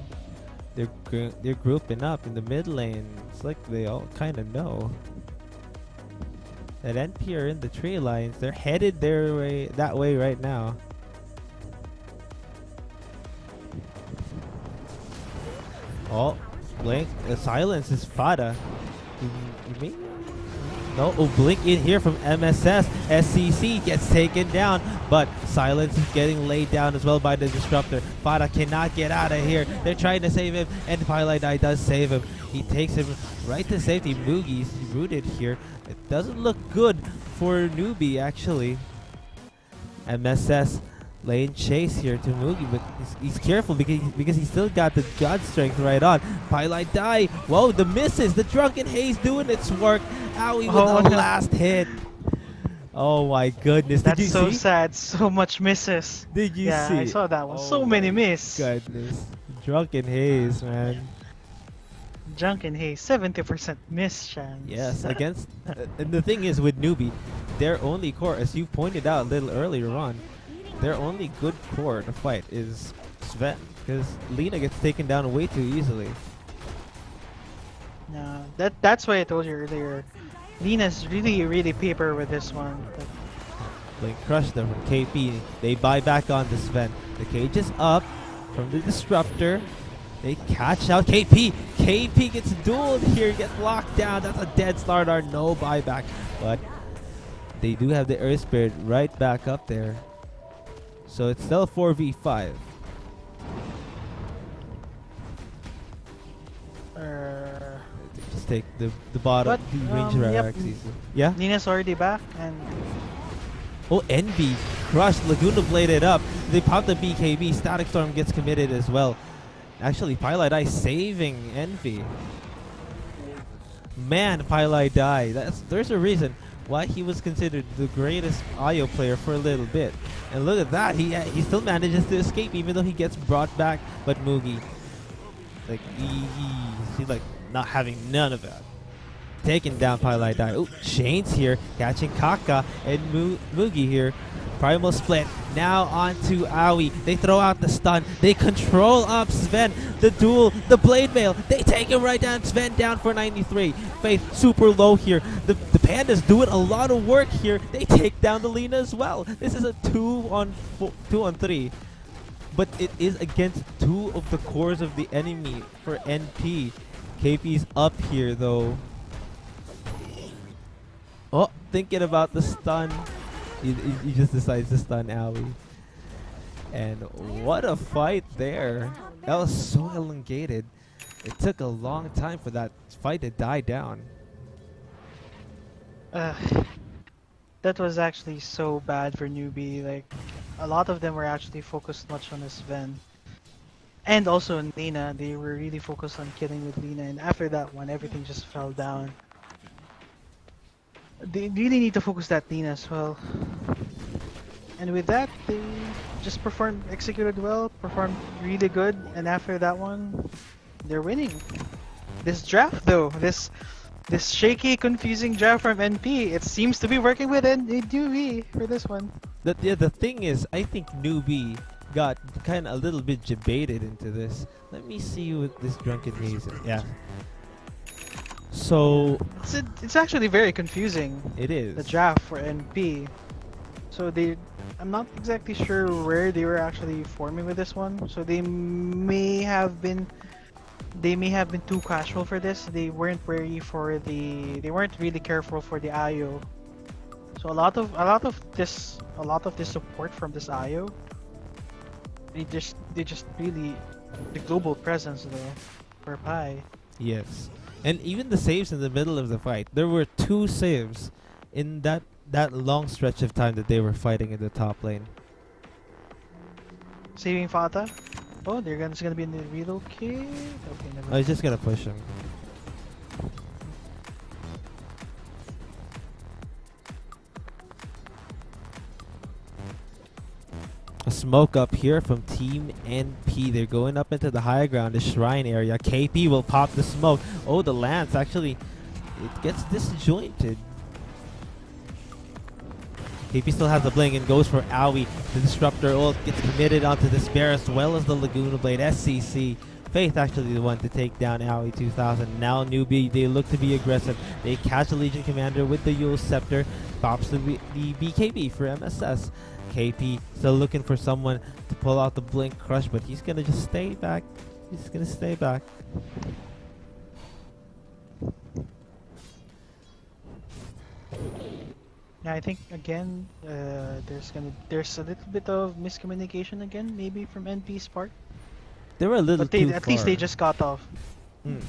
they're grouping up in the mid lane. It's like they all kind of know that NP are in the tree lines. They're headed that way right now. Oh, Blink. The silence is Fada. No, oh, Blink in here from MSS. SCC gets taken down, but Silence is getting laid down as well by the Disruptor. Fada cannot get out of here. They're trying to save him, and Twilight Eye does save him. He takes him right to safety. Moogie's rooted here. It doesn't look good for Newbee, actually. MSS lane chase here to Moogie, but he's careful because he's still got the God Strength right on. Twilight Die. Whoa, the misses. The Drunken Haze doing its work. Owie with the last hit. Oh my goodness. That's Did you so see? sad. So much misses. Did you Yeah, see? I saw that one. Oh So many my miss. Goodness. Drunken Haze, man. Drunken Haze, 70% miss chance. Yes, against... and the thing is with Newbee, their only core, as you pointed out a little earlier on, their only good core to fight is Sven, because Lina gets taken down way too easily. No, that's why I told you earlier. Lina's really paper with this one. But Blink crushed them from KP. They buy back on the Sven. The cage is up from the Disruptor. They catch out KP. KP gets dueled here, gets locked down. That's a dead Slardar, no buyback. But they do have the Earth Spirit right back up there. So it's still 4v5. Just take the bottom, But, the range yep. Axis. Yeah? Nina's already back, and Oh, Envy crushed. Laguna bladed up. They pop the BKB. Static Storm gets committed as well. Actually, Pilot Eye saving Envy. Man, Pilot Eye. There's a reason why he was considered the greatest IO player for a little bit. And look at that. He still manages to escape even though he gets brought back. But Moogie, like he's like not having none of that. Taking down Pilot Die. Oh, Shane's here, catching Kaka and Moogie here. Primal split. Now onto Aoi. They throw out the stun. They control up Sven. The duel, the Blade Mail. They take him right down. Sven down for 93. Faith super low here. The Pandas doing a lot of work here. They take down the Lina as well. This is a 2-on-3. But it is against two of the cores of the enemy for NP. KP's up here though. Oh, thinking about the stun. He just decides to stun Aoi. And what a fight there. That was so elongated. It took a long time for that fight to die down. that was actually so bad for Newbee. Like, a lot of them were actually focused much on Sven. And also on Lina, they were really focused on killing with Lina, and after that one, everything just fell down. They really need to focus that Lina as well. And with that, they just executed well, performed really good, and after that one, they're winning. This draft though, this shaky, confusing draft from NP, it seems to be working with Newbee for this one. The thing is, I think Newbee got kind of a little bit debated into this. Let me see what this drunken maze is. Yeah. So It's actually very confusing. it is. The draft for NP. So I'm not exactly sure where they were actually forming with this one. So they may have been too casual for this. They weren't ready for they weren't really careful for the IO. So a lot of this support from this IO. They just really the global presence though for Pi. Yes. And even the saves in the middle of the fight. There were 2 saves in that long stretch of time that they were fighting in the top lane. Saving Fata. Oh, they're gonna be in the relocate. Okay, never I was just gonna push him. A smoke up here from Team NP. They're going up into the high ground, the shrine area. KP will pop the smoke. Oh, the lance actually, it gets disjointed. KP still has the bling and goes for Aoi. The disruptor ult gets committed onto the Despair as well as the Laguna Blade. SCC. Faith actually the one to take down Aoi 2000. Now Newbee, they look to be aggressive. They catch the Legion Commander with the Yule Scepter. Pops the BKB for MSS. KP still looking for someone to pull out the Blink Crush, but he's gonna just stay back. He's gonna stay back. Yeah, I think again, there's a little bit of miscommunication again, maybe from NP's part. They were a little But too at least they just got off. Mm.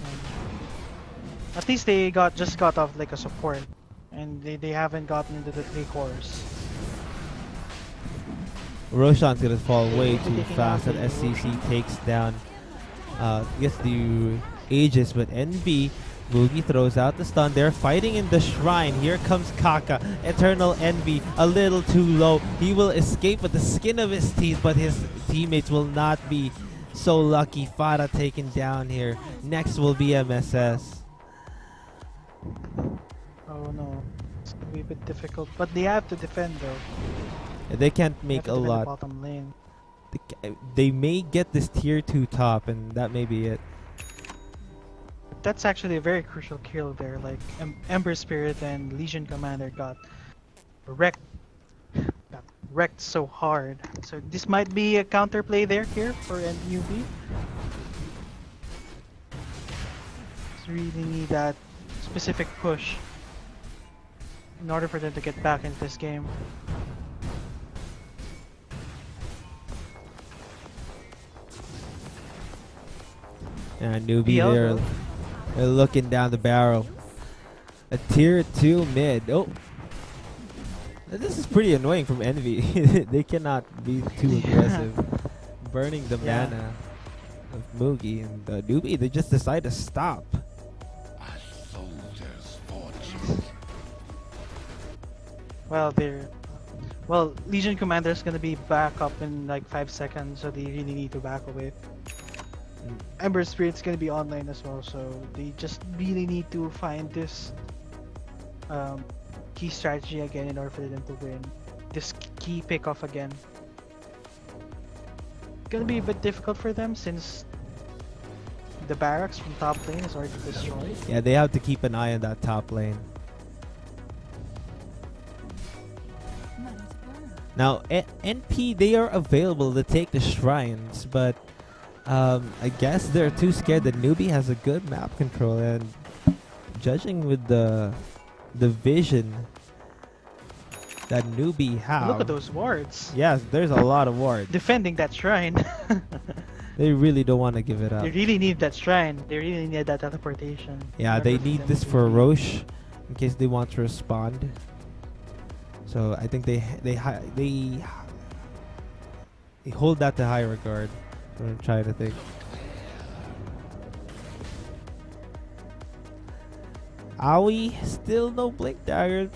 At least they just got off like a support, and they haven't gotten into the 3 cores. Roshan's gonna fall way too Taking fast, out and the SCC Roshan. takes down, gets the Aegis, but NB, Boogie throws out the stun. They're fighting in the shrine. Here comes Kaka, Eternal Envy, a little too low. He will escape with the skin of his teeth, but his teammates will not be so lucky. Fada taken down here. Next will be MSS. Oh no, it's gonna be a bit difficult, but they have to defend though. They can't They make have a to defend the lot. bottom lane. They may get this tier 2 top, and that may be it. That's actually a very crucial kill there. Like Ember Spirit and Legion Commander got wrecked so hard. So this might be a counterplay there here for Newbee. Just really need that specific push in order for them to get back into this game. And Newbee BL there, though. they're looking down the barrel. A tier 2 mid. Oh, this is pretty annoying from Envy. They cannot be too aggressive, burning the Yeah. mana of Moogie and Newbee. They just decide to stop. A soldier's fortune. Well, Legion Commander is gonna be back up in like 5 seconds, so they really need to back away. Ember Spirit's gonna be online as well, so they just really need to find this key strategy again in order for them to win. This key pick off again. Gonna be a bit difficult for them since the barracks from top lane is already destroyed. Yeah, they have to keep an eye on that top lane. Now, NP, they are available to take the shrines, but I guess they're too scared that Newbee has a good map control, and judging with the vision that Newbee have. Look at those wards. Yes, there's a lot of wards. Defending that shrine. They really don't want to give it up. They really need that shrine. They really need that teleportation. Yeah, in they order need them this to for win. Roche in case they want to respond. So I think hold that to high regard. That's what I'm trying to think. Aoi, still no blink dagger.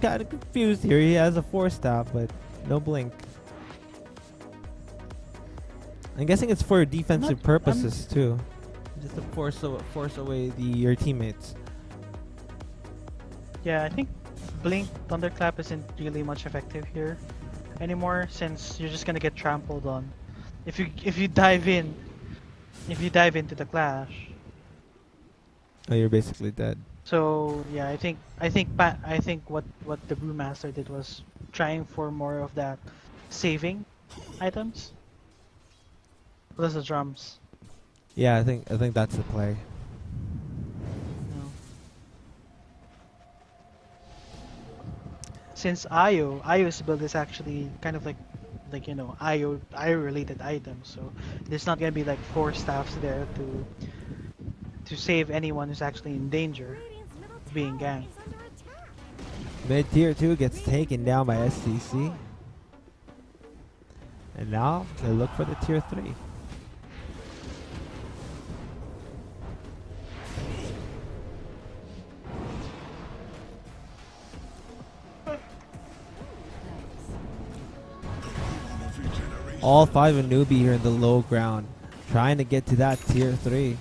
Kind of confused here. He has a 4-staff, but no blink. I'm guessing it's for defensive purposes too, just to force away your teammates. Yeah, I think Blink Thunderclap isn't really much effective here anymore, since you're just gonna get trampled on if you dive into the clash. Oh, you're basically dead. So yeah, I think what the Brewmaster did was trying for more of that saving items plus the drums. Yeah, I think that's the play. No. Since Io's build is actually kind of like you know Io related items, so there's not gonna be like 4 staffs there to save anyone who's actually in danger Radiant's middle of being tower ganked. is under attack. Mid tier 2 gets taken down by SCC. And now they look for the tier 3. All 5 of Newbee here in the low ground, trying to get to that tier 3.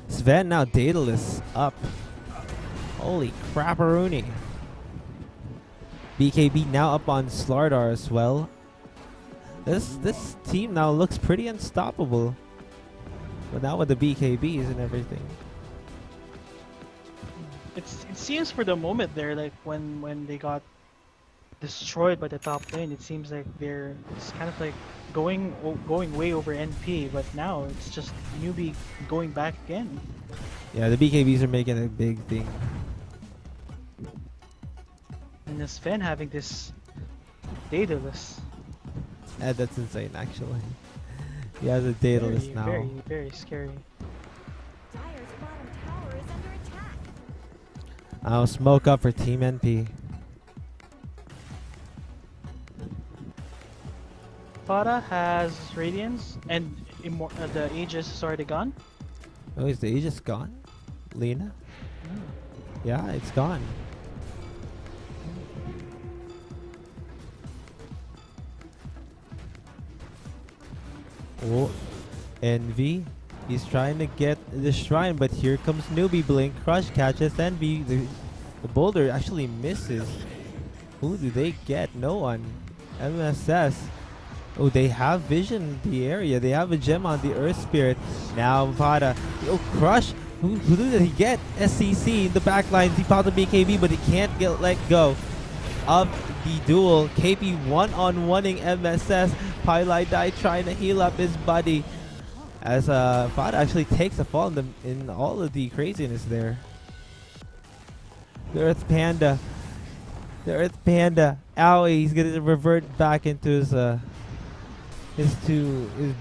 Sven now Daedalus up. Holy crapperoonie. BKB now up on Slardar as well. This team now looks pretty unstoppable. But now with the BKBs and everything. It seems for the moment there, like when they got destroyed by the top lane, it seems like it's kind of like going way over NP, but now it's just Newbee going back again. Yeah, the BKBs are making a big thing. And the Sven having this Daedalus. That's insane actually. He has a Daedalus Very, now. very, very scary. Dire's bottom tower is under attack. I'll smoke up for Team NP. Fada has Radiance, and the Aegis is already gone. Oh, is the Aegis gone? Lena? Yeah, it's gone. Oh, Envy. He's trying to get the shrine, but here comes Newbee Blink. Crush catches Envy. The boulder actually misses. Who do they get? No one. MSS. Oh, they have vision in the area. They have a gem on the Earth Spirit. Now Vada. Oh, Crush. Who did he get? SCC in the back lines. He popped the BKB, but he can't let go of the duel. KP one-on-oneing MSS. Pylai Die trying to heal up his buddy. As Vada actually takes a fall in all of the craziness there. The Earth Panda. The Earth Panda. Owie, he's gonna revert back into his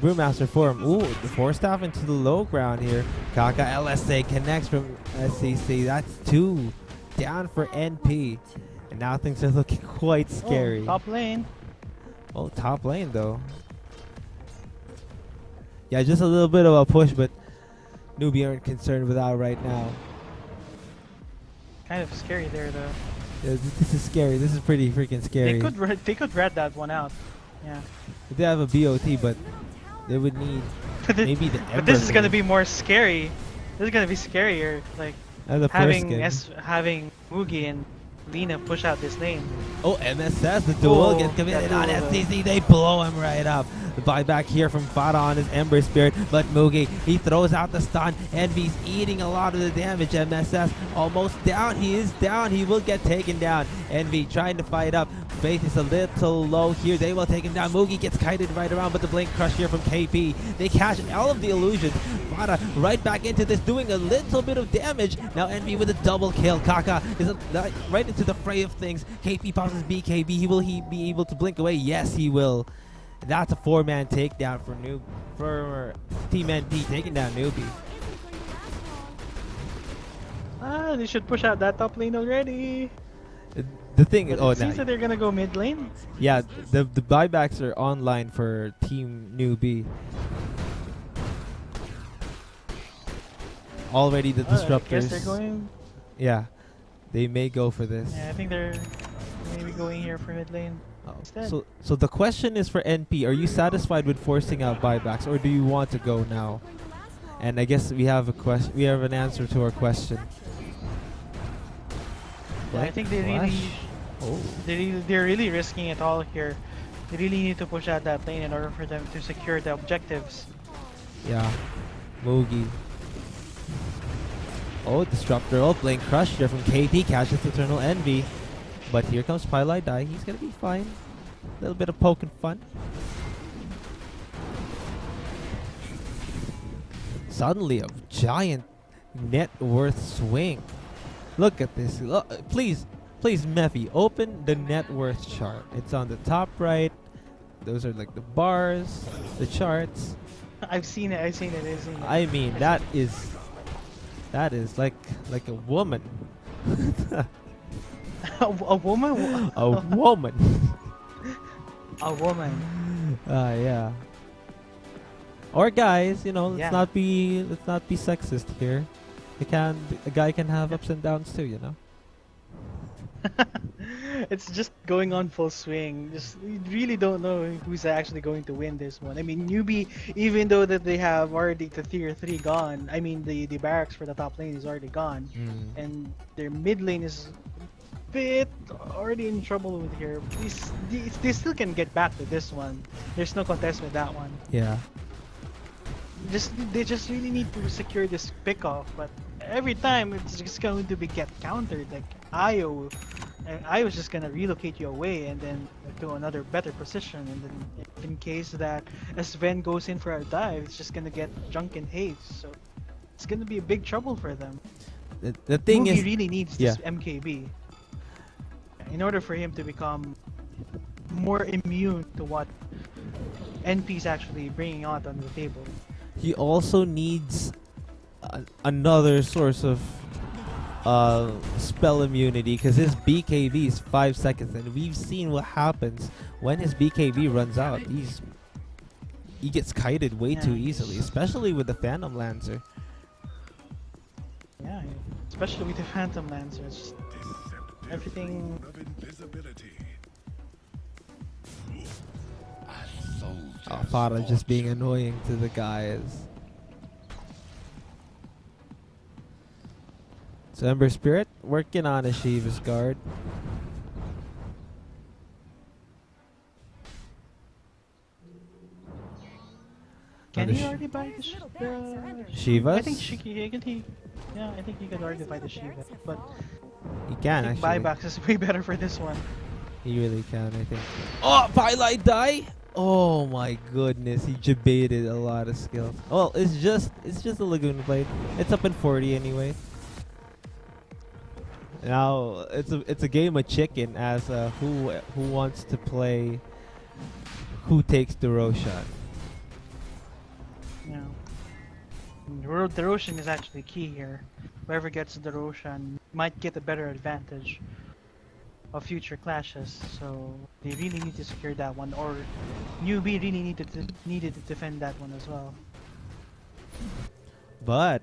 Brewmaster form. Ooh, the 4-staff into the low ground here. Kaka LSA connects from SCC. That's 2 down for NP. And now things are looking quite scary. Oh, top lane. Oh, top lane though. Yeah, just a little bit of a push, but Newbee aren't concerned with that right now. Kind of scary there though. Yeah, this is scary. This is pretty freaking scary. They could rat that one out. Yeah. They have a BOT, but they would need maybe the But this is gonna Ember be more scary. This is gonna be scarier. Like as a having first skin. having Mugi and Lena push out this lane. Oh, MSS, the duel Oh, gets committed on that duel, SCC. They blow him right up. The buyback here from Fada on his Ember Spirit, but Mugi, he throws out the stun. Envy's eating a lot of the damage. MSS almost down. He is down. He will get taken down. Envy trying to fight up. Faith is a little low here. They will take him down. Mugi gets kited right around, but the Blink Crush here from KP. They catch all of the illusions. Fada right back into this, doing a little bit of damage. Now Envy with a double kill. Kaka is right into the fray of things. KP pops his BKB. Will he be able to blink away? Yes, he will. That's a 4-man takedown for Team NP, taking down Newbee. They should push out that top lane already. The thing is, But oh, it seems nah, that they're gonna go mid lane. yeah, the buybacks are online for Team Newbee. Already the I guess they're disruptors. going. Yeah, they may go for this. Yeah, I think they're maybe going here for mid lane. Oh, Instead. so the question is for NP: are you satisfied with forcing out buybacks, or do you want to go now? And I guess we have a question. We have an answer to our question. Yeah, I think they really, Oh, they're really risking it all here. They really need to push out that lane in order for them to secure the objectives. yeah, Moogie. Oh, disruptor. Oh, playing crush here from KP catches Eternal Envy, but here comes Pylai Die. He's gonna be fine. A little bit of poking fun. Suddenly, a giant net worth swing. Look at this. Please, Mephy, open the net worth chart. It's on the top right. Those are like the bars, the charts. I've seen it. I mean, that is like a woman. a woman. A woman. A woman. Yeah. Or guys, you know, let's Yeah. not be sexist here. A guy can have ups and downs too, you know. It's just going on full swing. Just we really don't know who's actually going to win this one. I mean, Newbee, even though that they have already the tier 3 gone, I mean the barracks for the top lane is already gone, and their mid lane is a bit already in trouble with here. They still can get back to this one. There's no contest with that one. Yeah. They just really need to secure this pick off, but every time it's just going to be get countered. Like Io's just gonna relocate you away and then to another better position, and then in case that Sven goes in for a dive, it's just gonna get junk and haste. So it's gonna be a big trouble for them. The thing Moogie is, really needs this MKB in order for him to become more immune to what NP's actually bringing out on the table. he also needs another source of spell immunity, because his BKB is 5 seconds, and we've seen what happens when his BKB runs out. He gets kited way too easily, especially with the Phantom Lancer. Yeah, especially with the Phantom Lancer. It's just everything. Of invisibility. Farah just being annoying to the guys. So Ember Spirit working on a Shiva's guard. Can On the he already buy the Shivas? I think I think he could already buy the Shiva, but He can I think actually. buybacks is way better for this one. He really can, I think. Oh, Pylai die! Oh my goodness, he debated a lot of skills. Well, it's just a Lagoon Blade. It's up in 40 anyway. Now it's a game of chicken as who wants to play, who takes the Roshan. Yeah. The Roshan is actually key here. Whoever gets the Roshan might get a better advantage of future clashes, so they really need to secure that one, or Newbee really needed to defend that one as well. But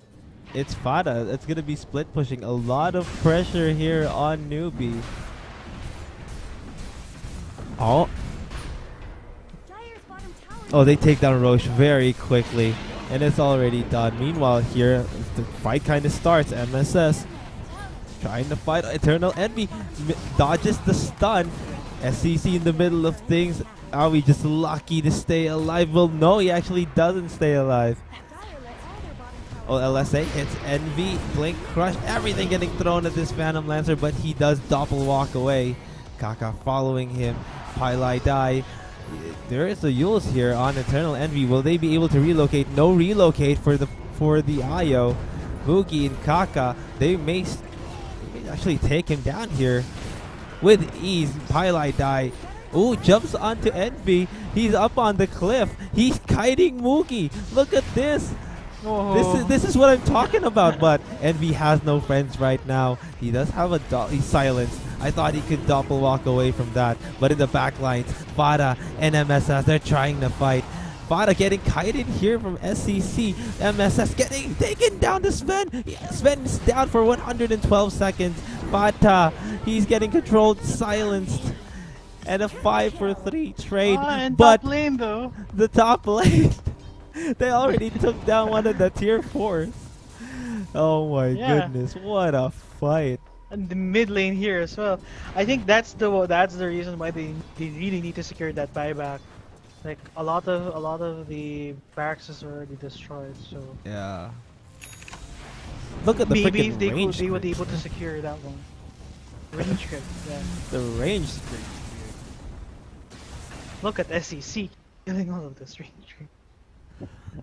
it's Fada. It's gonna be split pushing. A lot of pressure here on Newbee. Oh. Oh, they take down Roche very quickly, and it's already done. Meanwhile, here the fight kind of starts. MSS trying to fight Eternal Envy, dodges the stun. SCC in the middle of things. Are we just lucky to stay alive? Well, no, he actually doesn't stay alive. Oh, LSA hits Envy, Blink Crush, everything getting thrown at this Phantom Lancer, but he does doppel walk away. Kaka following him. Pylai die. There is a Yules here on Eternal Envy. Will they be able to relocate? No relocate for the Io. Boogie and Kaka, they may actually take him down here with ease. Pylai die. Ooh, jumps onto Envy. He's up on the cliff. He's kiting Moogie. Look at this. This is what I'm talking about. But Envy has no friends right now. He does have a he's silenced. I thought he could doppel walk away from that. But in the back lines, Fada and MSS, they're trying to fight. Fada getting kited here from SCC. MSS getting taken down to Sven. Sven is down for 112 seconds. Fada, he's getting controlled, silenced. And a 5-for-3 trade. And but top lane though. the top lane, they already took down one of the tier 4s. Oh my goodness, what a fight. And the mid lane here as well. I think that's the reason why they really need to secure that buyback. Like a lot of the barracks is already destroyed, so Yeah. Look at the maybe freaking they range. would be script. able to secure that one. Range script, yeah. The range script. Look at SEC killing all of this range script.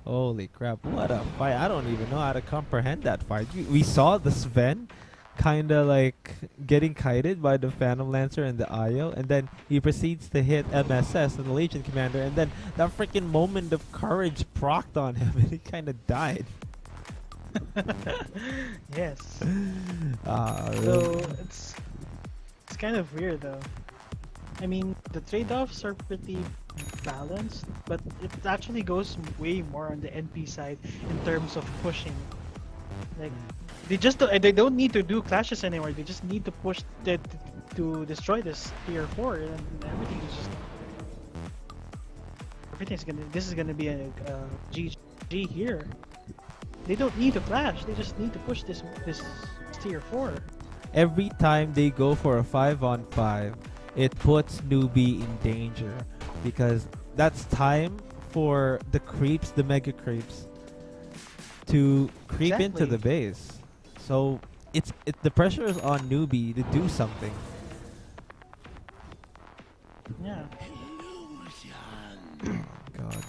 Holy crap, what a fight. I don't even know how to comprehend that fight. We saw the Sven kinda like getting kited by the Phantom Lancer and the Io, and then he proceeds to hit MSS and the Legion Commander, and then that freaking moment of courage procced on him and he kinda died. Yes. Really? So it's kind of weird though. I mean, the trade-offs are pretty balanced, but it actually goes way more on the NP side in terms of pushing. Like they don't need to do clashes anymore. They just need to push to destroy this tier 4, and this is gonna be a GG here. They don't need to clash. They just need to push this tier 4. Every time they go for a 5-on-5, it puts Newbee in danger because that's time for the creeps, the mega creeps, to creep into the base. So the pressure is on Newbee to do something. Yeah. God.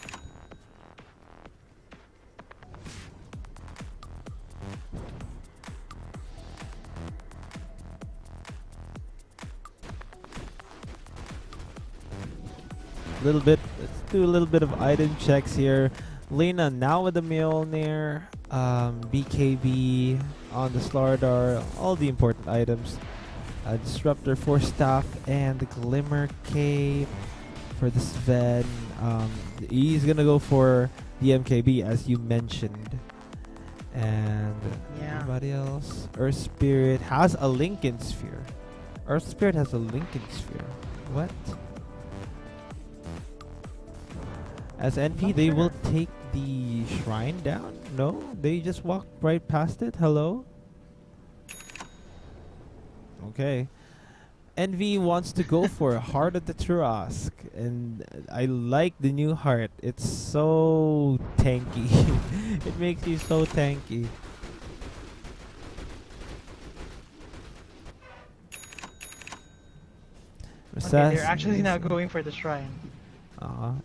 Let's do a little bit of item checks here. Lena now with the Mjolnir, BKB on the Slardar, all the important items. Disruptor for staff and the Glimmer Cape for the Sven. He's gonna go for the MKB as you mentioned. And everybody else. Earth Spirit has a Lincoln Sphere. Earth Spirit has a Lincoln Sphere. What? As NP, they will take the shrine down? No? They just walk right past it? Hello? Okay. NV wants to go for a Heart of the Trask. And I like the new heart. It's so tanky. It makes you so tanky. Okay, they're actually now going for the shrine.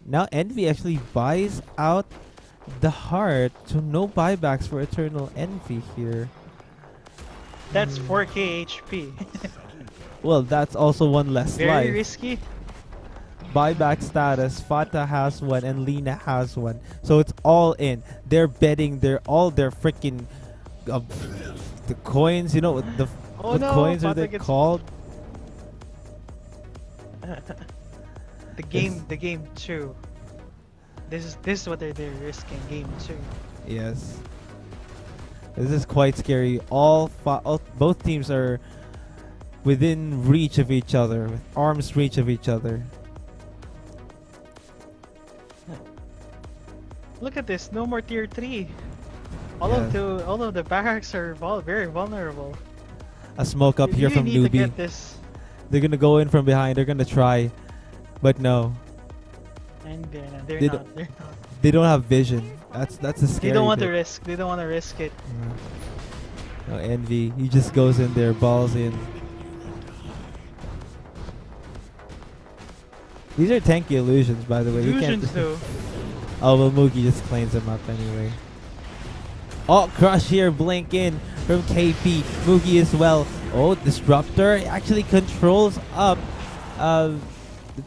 Now Envy actually buys out the heart, so no buybacks for Eternal Envy here. That's 4k HP. Well, that's also one less Very life. risky. Buyback status, Fata has one and Lena has one. So it's all in. They're betting all their freaking the coins, you know, what coins are they called? The game 2. This is what they're risking, game 2. Yes. This is quite scary. Both teams are within reach of each other, with arm's reach of each other. Look at this, no more tier 3. All of the barracks are very vulnerable. A smoke up here from need to Newbee. get this. They're gonna go in from behind. They're gonna try, but no. And they're They not. They don't have vision. That's a scary. They don't want bit. to risk. They don't want to risk it. No, Envy. He just goes in there, balls in. These are tanky illusions, by the way. Illusions though. Oh well, Moogie just cleans them up anyway. Oh, crush here, blink in from KP. Moogie as well. Oh, Disruptor actually controls up the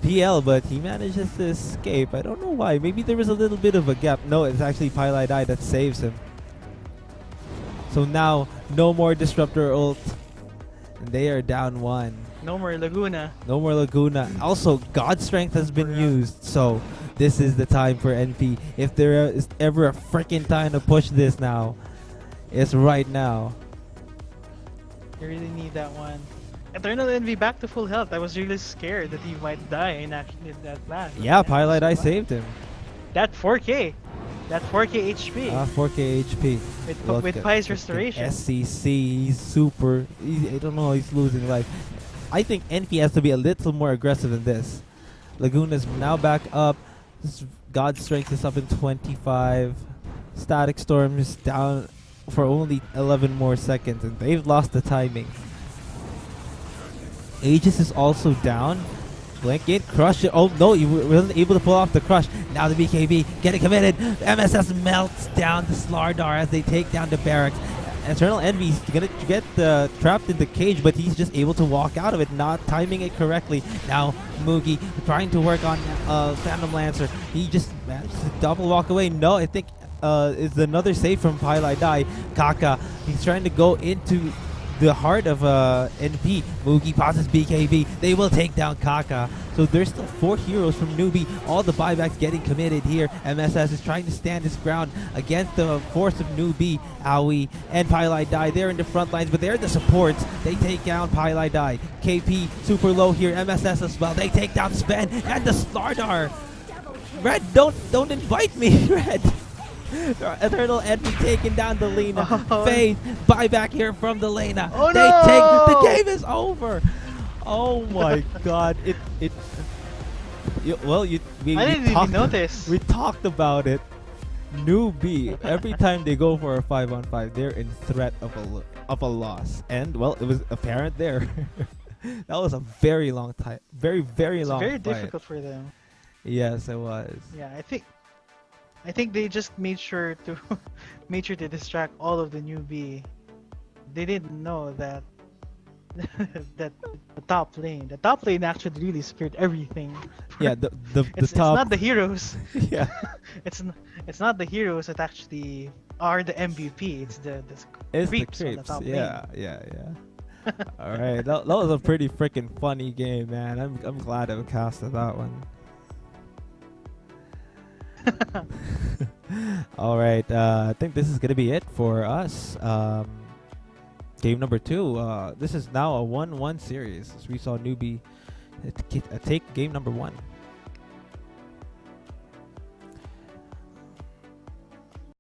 PL, but he manages to escape. I don't know why. Maybe there was a little bit of a gap. No, it's actually Pylite Eye that saves him. So now, no more Disruptor ult. And they are down 1. No more Laguna. No more Laguna. Also, God Strength has been used, so this is the time for NP. If there is ever a freaking time to push this now, it's right now. You really need that one. Eternal Envy back to full health. I was really scared that he might die in actually that last. Yeah, Pilot Eye saved him. That 4K. That 4K HP. 4K HP. With Pi's restoration. SEC, he's super. I don't know, he's losing life. I think NP has to be a little more aggressive than this. Laguna's now back up. God's Strength is up in 25. Static Storm is down for only 11 more seconds, and they've lost the timing. Aegis is also down. Blink it, crush it. Oh no, he wasn't able to pull off the crush. Now the BKB getting committed. MSS melts down the Slardar as they take down the barracks. Eternal Envy's gonna get trapped in the cage, but he's just able to walk out of it, not timing it correctly. Now Mugi trying to work on Phantom Lancer. He just managed to double walk away. No, I think it's another save from Pilai Dai. Kaka, he's trying to go into the heart of NP. Mugi passes BKB. They will take down Kaka. So there's still 4 heroes from Newbee. All the buybacks getting committed here. MSS is trying to stand his ground against the force of Newbee. Aoi and Pilai Dai, they're in the front lines, but they're the supports. They take down Pilai Dai. KP super low here. MSS as well. They take down Sven and the Slardar. Red, don't invite me, Red. Eternal Envy taking down the Lena. Fade buyback here from the Lena. Oh, they no! take the game is over. Oh my god. We I didn't even notice. We talked about it. Newbee, every time they go for a 5-on-5, they're in threat of a loss. And well, it was apparent there. That was a very long time. Very long Very fight. difficult for them. Yes, it was. Yeah, I think they just made sure to distract all of the Newbee. They didn't know that that the top lane actually really secured everything. Yeah, the top. It's not the heroes. Yeah. It's not the heroes that actually are the MVP. It's the It's creeps the on the creeps. top Yeah. All right, that was a pretty freaking funny game, man. I'm glad I casted that one. All right, I think this is gonna be it for us. Game number 2. This is now a 1-1 series. We saw Newbee take game number 1.